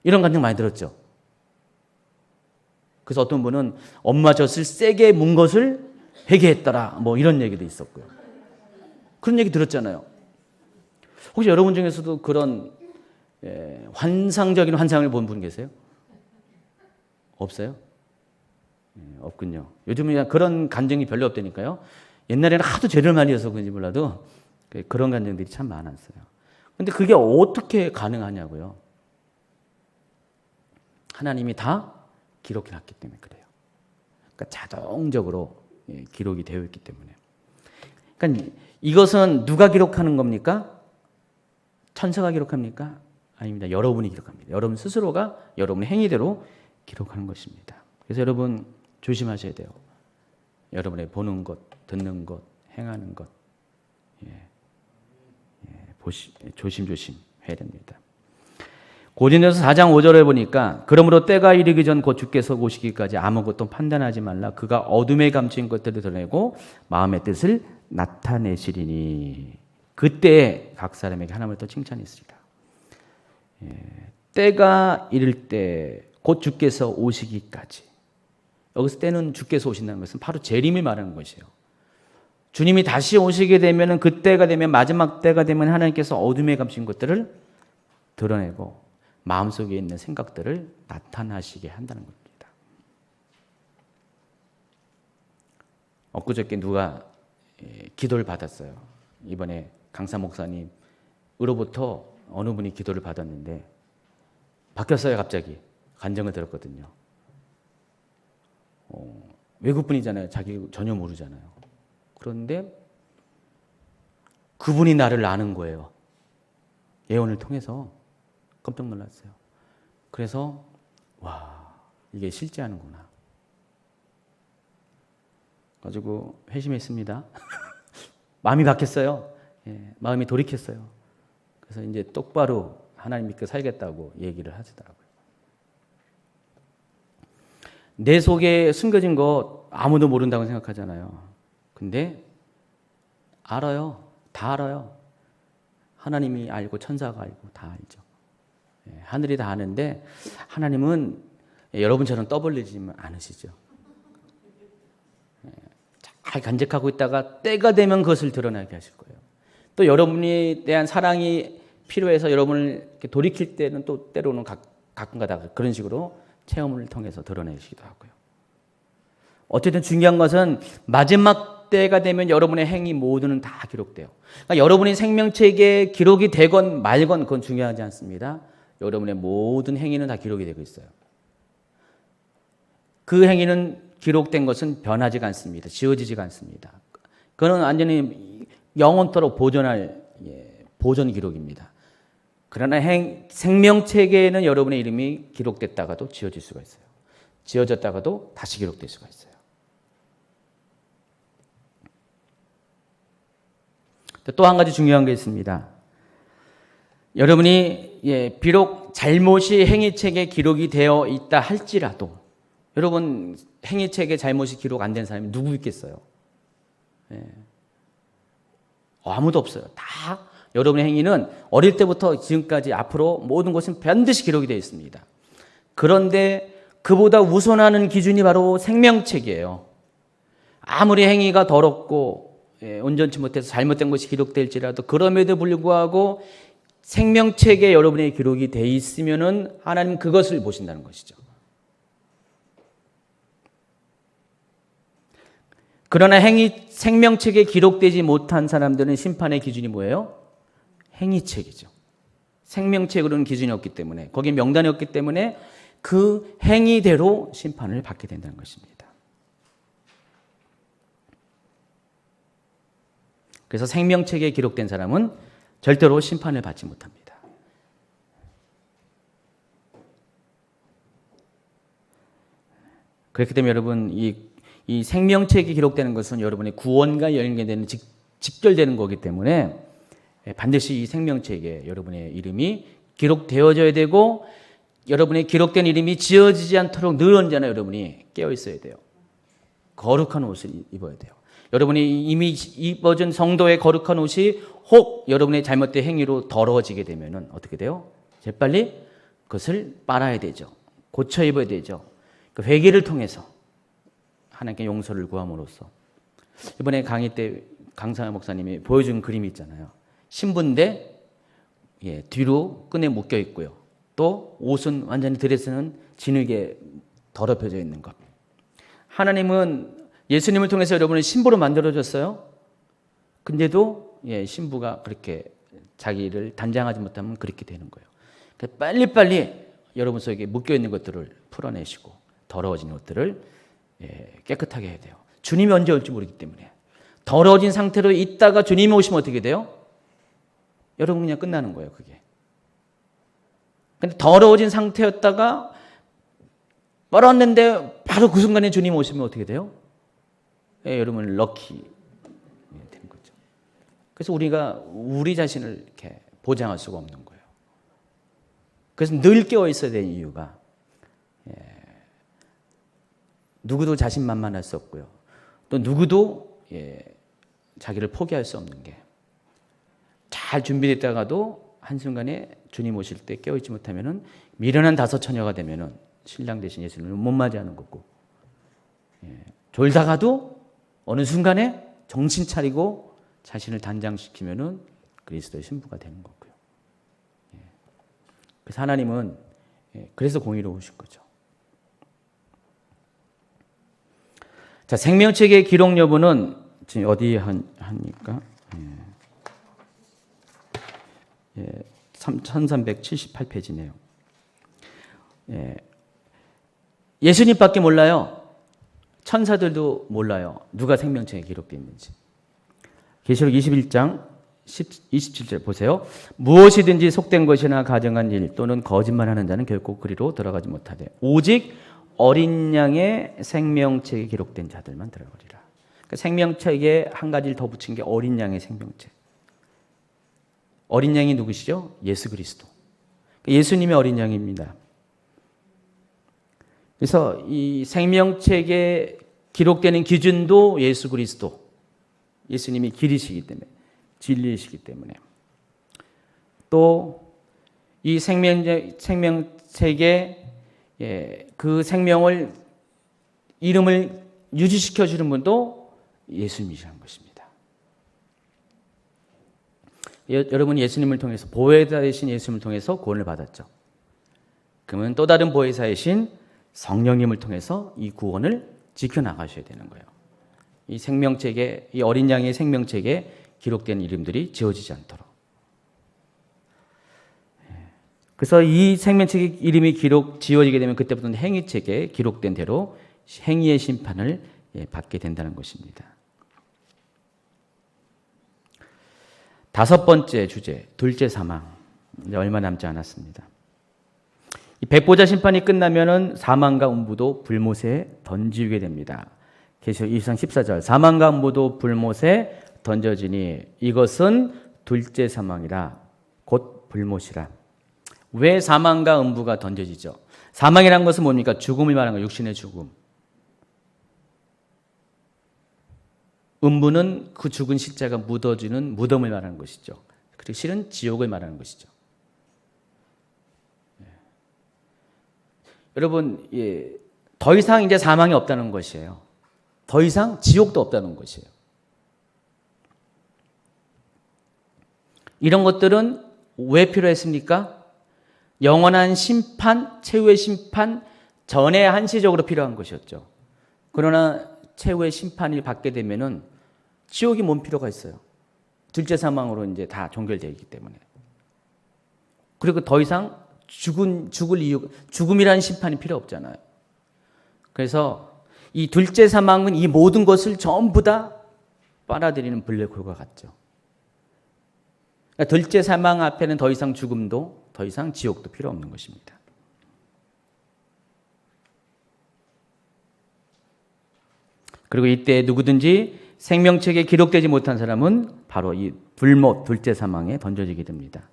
Speaker 1: 이런 간증 많이 들었죠. 그래서 어떤 분은 엄마 젖을 세게 문 것을 회개했더라. 뭐 이런 얘기도 있었고요. 그런 얘기 들었잖아요. 혹시 여러분 중에서도 그런 환상적인 환상을 본 분 계세요? 없어요? 없군요. 요즘은 그런 간증이 별로 없다니까요. 옛날에는 하도 죄를 많이 해서 그런지 몰라도 그런 간증들이 참 많았어요. 근데 그게 어떻게 가능하냐고요. 하나님이 다 기록해 놨기 때문에 그래요. 그러니까 자동적으로 기록이 되어 있기 때문에. 그러니까 이것은 누가 기록하는 겁니까? 천사가 기록합니까? 아닙니다. 여러분이 기록합니다. 여러분 스스로가 여러분의 행위대로 기록하는 것입니다. 그래서 여러분 조심하셔야 돼요. 여러분의 보는 것, 듣는 것, 행하는 것, 조심조심 해야 됩니다. 고린도서 4장 5절에 보니까 그러므로 때가 이르기 전 곧 주께서 오시기까지 아무것도 판단하지 말라. 그가 어둠에 감춘 것들을 드러내고 마음의 뜻을 나타내시리니 그때 각 사람에게 하나님을 또 칭찬했으리라. 때가 이를 때 곧 주께서 오시기까지. 여기서 때는 주께서 오신다는 것은 바로 재림을 말하는 것이에요. 주님이 다시 오시게 되면 그때가 되면 마지막 때가 되면 하나님께서 어둠에 감춘 것들을 드러내고 마음속에 있는 생각들을 나타나시게 한다는 겁니다. 엊그저께 누가 기도를 받았어요. 이번에 강사 목사님으로부터 어느 분이 기도를 받았는데 바뀌었어요. 갑자기 간증을 들었거든요. 외국분이잖아요. 자기 전혀 모르잖아요. 그런데 그분이 나를 아는 거예요. 예언을 통해서 깜짝 놀랐어요. 그래서 와, 이게 실제 하는구나. 가지고 회심했습니다. 마음이 바뀌었어요. 마음이 돌이켰어요. 그래서 이제 똑바로 하나님 믿고 살겠다고 얘기를 하시더라고요. 내 속에 숨겨진 것 아무도 모른다고 생각하잖아요. 근데 알아요. 다 알아요. 하나님이 알고 천사가 알고 다 알죠. 하늘이 다 아는데 하나님은 여러분처럼 떠벌리지 않으시죠. 잘 간직하고 있다가 때가 되면 그것을 드러나게 하실 거예요. 또 여러분에 대한 사랑이 필요해서 여러분을 돌이킬 때는 또 때로는 가끔가다 그런 식으로 체험을 통해서 드러내시기도 하고요. 어쨌든 중요한 것은 마지막 때가 되면 여러분의 행위 모두는 다 기록돼요. 그러니까 여러분이 생명책에 기록이 되건 말건 그건 중요하지 않습니다. 여러분의 모든 행위는 다 기록이 되고 있어요. 그 행위는 기록된 것은 변하지가 않습니다. 지워지지가 않습니다. 그건 완전히 영원토록 보존할 보존 기록입니다. 그러나 생명책에는 여러분의 이름이 기록됐다가도 지워질 수가 있어요. 지워졌다가도 다시 기록될 수가 있어요. 또 한 가지 중요한 게 있습니다. 여러분이 비록 잘못이 행위책에 기록이 되어 있다 할지라도 여러분 행위책에 잘못이 기록 안 된 사람이 누구 있겠어요? 아무도 없어요. 다 여러분의 행위는 어릴 때부터 지금까지 앞으로 모든 것은 반드시 기록이 되어 있습니다. 그런데 그보다 우선하는 기준이 바로 생명책이에요. 아무리 행위가 더럽고 온전치 못해서 잘못된 것이 기록될지라도 그럼에도 불구하고 생명책에 여러분의 기록이 되어 있으면은 하나님 그것을 보신다는 것이죠. 그러나 생명책에 기록되지 못한 사람들은 심판의 기준이 뭐예요? 행위책이죠. 생명책으로는 기준이 없기 때문에 거기에 명단이 없기 때문에 그 행위대로 심판을 받게 된다는 것입니다. 그래서 생명책에 기록된 사람은 절대로 심판을 받지 못합니다. 그렇기 때문에 여러분 이 생명책이 기록되는 것은 여러분의 구원과 연계되는 직결되는 거기 때문에 반드시 이 생명책에 여러분의 이름이 기록되어져야 되고 여러분의 기록된 이름이 지워지지 않도록 늘 언제나 여러분이 깨어 있어야 돼요. 거룩한 옷을 입어야 돼요. 여러분이 이미 입어준 성도의 거룩한 옷이 혹 여러분의 잘못된 행위로 더러워지게 되면 어떻게 돼요? 재빨리 그것을 빨아야 되죠. 고쳐 입어야 되죠. 그 회개를 통해서 하나님께 용서를 구함으로써 이번에 강의 때 강상현 목사님이 보여준 그림이 있잖아요. 신부인데 뒤로 끈에 묶여 있고요. 또 옷은 완전히 드레스는 진흙에 더럽혀져 있는 것. 하나님은 예수님을 통해서 여러분을 신부로 만들어줬어요. 근데도 신부가 그렇게 자기를 단장하지 못하면 그렇게 되는 거예요. 그러니까 빨리빨리 여러분 속에 묶여있는 것들을 풀어내시고 더러워진 것들을 깨끗하게 해야 돼요. 주님이 언제 올지 모르기 때문에. 더러워진 상태로 있다가 주님이 오시면 어떻게 돼요? 여러분 그냥 끝나는 거예요. 그게. 근데 더러워진 상태였다가 빨았는데 바로 그 순간에 주님 오시면 어떻게 돼요? 여러분 럭키 되는 거죠. 그래서 우리가 우리 자신을 이렇게 보장할 수가 없는 거예요. 그래서 늘 깨어 있어야 되는 이유가 누구도 자신만만할 수 없고요. 또 누구도 자기를 포기할 수 없는 게 잘 준비됐다가도 한순간에 주님 오실 때 깨어있지 못하면 미련한 다섯 처녀가 되면 신랑 대신 예수님을 못 맞이하는 거고 졸다가도 어느 순간에 정신 차리고 자신을 단장시키면 그리스도의 신부가 되는 거고요. 그래서 하나님은 그래서 공의로우신 거죠. 자, 생명책의 기록 여부는 지금 어디 하니까? 1378페이지네요. 예수님밖에 몰라요. 천사들도 몰라요. 누가 생명책에 기록되어 있는지. 계시록 21장 27절 보세요. 무엇이든지 속된 것이나 가정한 일 또는 거짓말하는 자는 결코 그리로 들어가지 못하되 오직 어린 양의 생명책에 기록된 자들만 들어가리라. 그러니까 생명책에 한 가지를 더 붙인 게 어린 양의 생명책. 어린 양이 누구시죠? 예수 그리스도. 예수님이 어린 양입니다. 그래서 이 생명책에 기록되는 기준도 예수 그리스도. 예수님이 길이시기 때문에, 진리이시기 때문에. 또 이 생명책에 그 생명을 이름을 유지시켜 주는 분도 예수님이시라는 것입니다. 여러분 예수님을 통해서 보혜사 되신 예수님을 통해서 구원을 받았죠. 그러면 또 다른 보혜사이신 성령님을 통해서 이 구원을 지켜나가셔야 되는 거예요. 이 생명책에 이 어린 양의 생명책에 기록된 이름들이 지워지지 않도록. 그래서 이 생명책의 이름이 지워지게 되면 그때부터는 행위책에 기록된 대로 행위의 심판을 받게 된다는 것입니다. 다섯 번째 주제, 둘째 사망. 이제 얼마 남지 않았습니다. 이 백보자 심판이 끝나면은 사망과 음부도 불못에 던지게 됩니다. 계시록 2장 14절. 사망과 음부도 불못에 던져지니 이것은 둘째 사망이라 곧 불못이라. 왜 사망과 음부가 던져지죠? 사망이라는 것은 뭡니까? 죽음을 말하는 거예요. 육신의 죽음. 음부는 그 죽은 실제가 묻어지는 무덤을 말하는 것이죠. 그리고 실은 지옥을 말하는 것이죠. 여러분, 더 이상 이제 사망이 없다는 것이에요. 더 이상 지옥도 없다는 것이에요. 이런 것들은 왜 필요했습니까? 영원한 심판, 최후의 심판 전에 한시적으로 필요한 것이었죠. 그러나 최후의 심판을 받게 되면은 지옥이 뭔 필요가 있어요. 둘째 사망으로 이제 다 종결되어 있기 때문에. 그리고 더 이상 죽을 이유, 죽음이라는 심판이 필요 없잖아요. 그래서 이 둘째 사망은 이 모든 것을 전부 다 빨아들이는 블랙홀과 같죠. 그러니까 둘째 사망 앞에는 더 이상 죽음도 더 이상 지옥도 필요 없는 것입니다. 그리고 이때 누구든지 생명책에 기록되지 못한 사람은 바로 이 불못, 둘째 사망에 던져지게 됩니다.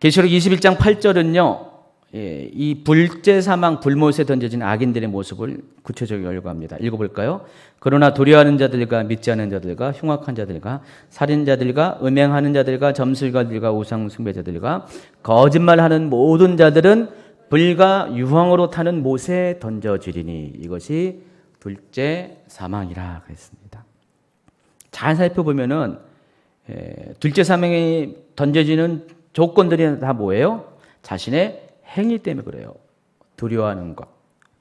Speaker 1: 계시록 21장 8절은요. 이 둘째 사망 불못에 던져진 악인들의 모습을 구체적으로 열거합니다. 읽어볼까요? 그러나 도리하는 자들과 믿지 않는 자들과 흉악한 자들과 살인자들과 음행하는 자들과 점술가들과 우상 숭배자들과 거짓말하는 모든 자들은 불과 유황으로 타는 못에 던져지리니 이것이 둘째 사망이라 그랬습니다. 잘 살펴보면은 둘째 사망에 던져지는 조건들이 다 뭐예요? 자신의 행위 때문에 그래요. 두려워하는 것,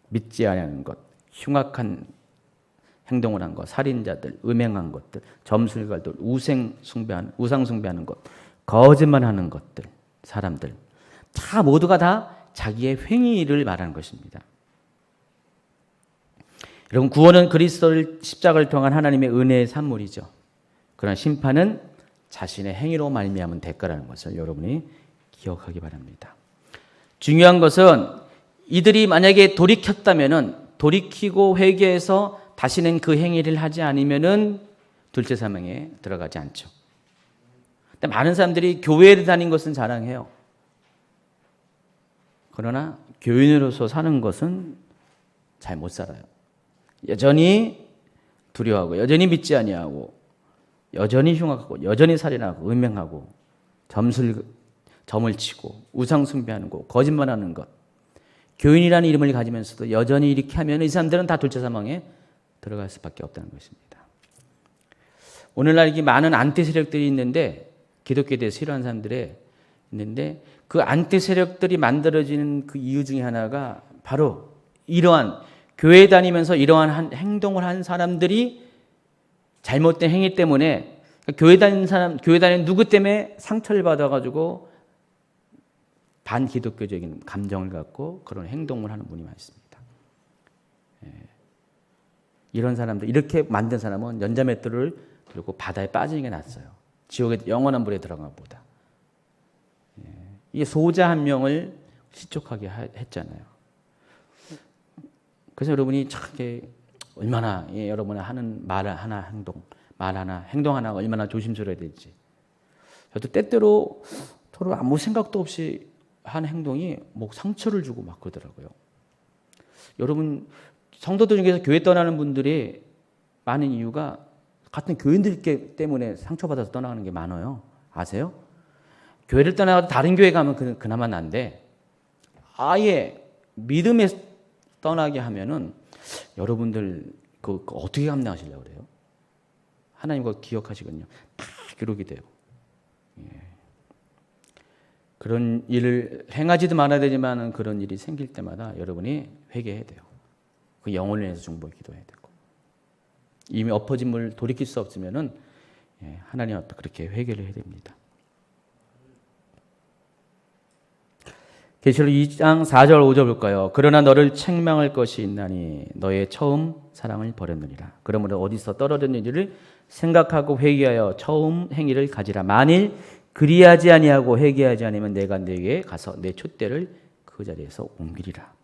Speaker 1: 믿지 않는 것, 흉악한 행동을 한 것, 살인자들, 음행한 것들, 점술가들, 우상 숭배하는 것, 거짓말하는 것들, 사람들 다 모두가 다 자기의 행위를 말하는 것입니다. 여러분 구원은 그리스도를 십자가를 통한 하나님의 은혜의 산물이죠. 그러나 심판은 자신의 행위로 말미암은 대가라는 것을 여러분이 기억하기 바랍니다. 중요한 것은 이들이 만약에 돌이키고 회개해서 다시는 그 행위를 하지 않으면은 둘째 사망에 들어가지 않죠. 근데 많은 사람들이 교회를 다닌 것은 자랑해요. 그러나 교인으로서 사는 것은 잘 못 살아요. 여전히 두려워하고 여전히 믿지 아니하고 여전히 흉악하고 여전히 살인하고 음행하고 점을 치고 우상 숭배하는 것, 거짓말하는 것. 교인이라는 이름을 가지면서도 여전히 이렇게 하면 이 사람들은 다 둘째 사망에 들어갈 수밖에 없다는 것입니다. 오늘날 이게 많은 안티 세력들이 있는데 기독교에 대해 싫어하는 사람들이 있는데 그 안티 세력들이 만들어지는 그 이유 중에 하나가 바로 이러한 교회 다니면서 이러한 행동을 한 사람들이 잘못된 행위 때문에 교회 다니는 누구 때문에 상처를 받아가지고 반기독교적인 감정을 갖고 그런 행동을 하는 분이 많습니다. 이런 사람들, 이렇게 만든 사람은 연자맷돌을 들고 바다에 빠지는 게 낫어요. 지옥의 영원한 물에 들어간 것보다. 이게 소자 한 명을 시촉하게 했잖아요. 그래서 여러분이 참 얼마나 여러분이 하는 말 하나, 행동 하나가 얼마나 조심스러워야 될지. 저도 때때로 서로 아무 생각도 없이 한 행동이 목 상처를 주고 막 그러더라고요. 여러분 성도들 중에서 교회 떠나는 분들이 많은 이유가 같은 교인들 때문에 상처받아서 떠나가는 게 많아요. 아세요? 교회를 떠나서 다른 교회 가면 그나마 난데 아예 믿음에 떠나게 하면은 여러분들 그 어떻게 감당하시려고 그래요? 하나님 그거 기억하시거든요. 다 기록이 돼요. 예. 그런 일을 행하지도 말아야 되지만 그런 일이 생길 때마다 여러분이 회개해야 돼요. 그 영혼을 위해서 중보에 기도해야 되고 이미 엎어진 물 돌이킬 수 없으면은 하나님 앞에 그렇게 회개를 해야 됩니다. 계시록 2장 4절 5절 볼까요? 그러나 너를 책망할 것이 있나니 너의 처음 사랑을 버렸느니라. 그러므로 어디서 떨어졌는지를 생각하고 회개하여 처음 행위를 가지라. 만일 그리하지 아니하고 회개하지 않으면 내가 네게 가서 내 촛대를 그 자리에서 옮기리라.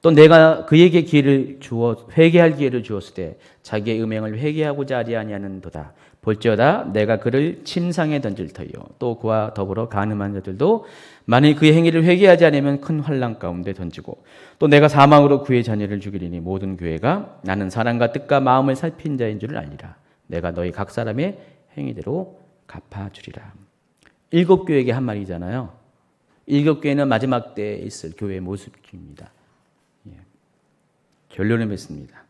Speaker 1: 또 내가 그에게 회개할 기회를 주었을 때 자기의 음행을 회개하고자 하지 아니하는도다. 볼지어다 내가 그를 침상에 던질 터이요 또 그와 더불어 간음한 자들도 만일 그의 행위를 회개하지 않으면 큰 환난 가운데 던지고 또 내가 사망으로 그의 자녀를 죽이리니 모든 교회가 나는 사랑과 뜻과 마음을 살핀 자인 줄을 알리라. 내가 너희 각 사람의 행위대로 갚아주리라. 7교회에게 한 말이잖아요. 7교회는 마지막 때에 있을 교회의 모습입니다. 결론을 맺습니다.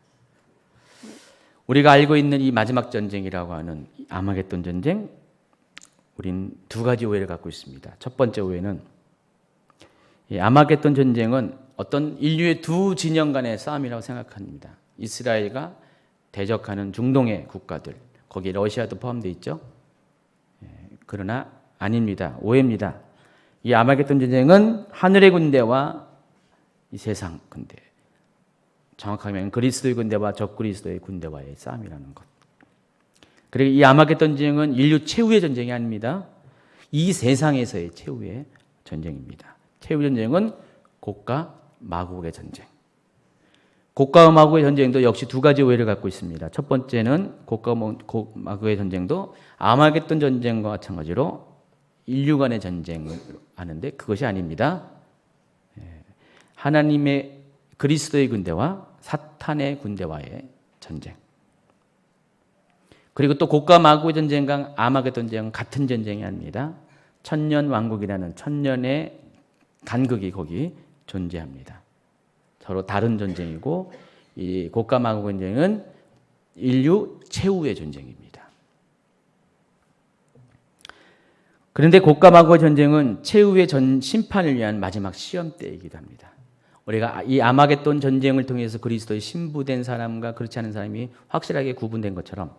Speaker 1: 우리가 알고 있는 이 마지막 전쟁이라고 하는 아마겟돈 전쟁, 우린 두 가지 오해를 갖고 있습니다. 첫 번째 오해는 이 아마겟돈 전쟁은 어떤 인류의 두 진영 간의 싸움이라고 생각합니다. 이스라엘과 대적하는 중동의 국가들, 거기에 러시아도 포함되어 있죠. 그러나 아닙니다. 오해입니다. 이 아마겟돈 전쟁은 하늘의 군대와 이 세상 군대, 정확하게 그리스도의 군대와 적그리스도의 군대와의 싸움이라는 것. 그리고 이 아마겟돈 전쟁은 인류 최후의 전쟁이 아닙니다. 이 세상에서의 최후의 전쟁입니다. 최후 전쟁은 곡과 마곡의 전쟁. 곡과 마곡의 전쟁도 역시 두 가지 오해를 갖고 있습니다. 첫 번째는 곡과 마곡의 전쟁도 아마겟돈 전쟁과 마찬가지로 인류 간의 전쟁을 하는데 그것이 아닙니다. 하나님의 그리스도의 군대와 사탄의 군대와의 전쟁. 그리고 또 곡과 마곡의 전쟁과 아마겟돈 전쟁은 같은 전쟁이 아닙니다. 천년 왕국이라는 천년의 간극이 거기 존재합니다. 서로 다른 전쟁이고 이 곡과 마곡의 전쟁은 인류 최후의 전쟁입니다. 그런데 곡과 마곡의 전쟁은 최후의 심판을 위한 마지막 시험 때이기도 합니다. 우리가 이 아마겟돈 전쟁을 통해서 그리스도의 신부된 사람과 그렇지 않은 사람이 확실하게 구분된 것처럼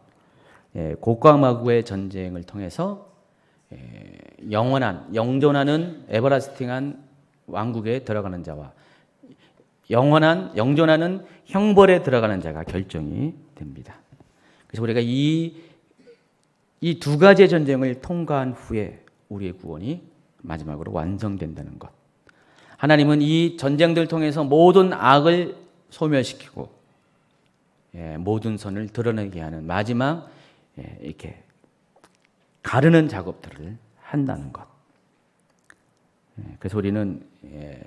Speaker 1: 곡과 마곡의 전쟁을 통해서 영존하는 에버라스팅한 왕국에 들어가는 자와 영존하는 형벌에 들어가는 자가 결정이 됩니다. 그래서 우리가 이 두 가지의 전쟁을 통과한 후에 우리의 구원이 마지막으로 완성된다는 것. 하나님은 이 전쟁들을 통해서 모든 악을 소멸시키고 모든 선을 드러내게 하는 마지막 이렇게 가르는 작업들을 한다는 것. 그래서 우리는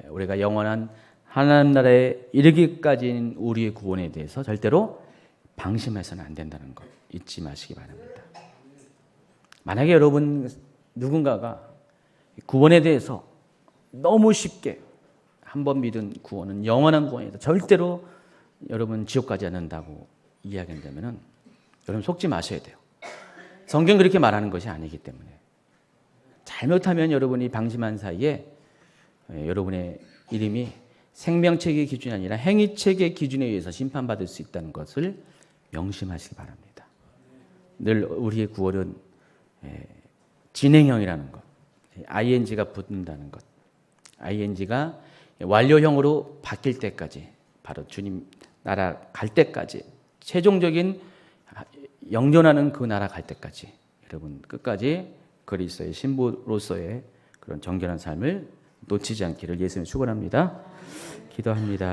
Speaker 1: 우리가 영원한 하나님 나라에 이르기까지인 우리의 구원에 대해서 절대로 방심해서는 안 된다는 것 잊지 마시기 바랍니다. 만약에 여러분 누군가가 구원에 대해서 너무 쉽게 한번 믿은 구원은 영원한 구원이다. 절대로 여러분 지옥 가지 않는다고 이야기한다면 여러분 속지 마셔야 돼요. 성경 그렇게 말하는 것이 아니기 때문에 잘못하면 여러분이 방심한 사이에 여러분의 이름이 생명책의 기준이 아니라 행위책의 기준에 의해서 심판받을 수 있다는 것을 명심하시기 바랍니다. 늘 우리의 구원은 진행형이라는 것, ing가 붙는다는 것, ing가 완료형으로 바뀔 때까지 바로 주님 나라 갈 때까지 최종적인 영존하는 그 나라 갈 때까지 여러분 끝까지 그리스도의 신부로서의 그런 정결한 삶을 놓치지 않기를 예수님 축원합니다. 기도합니다.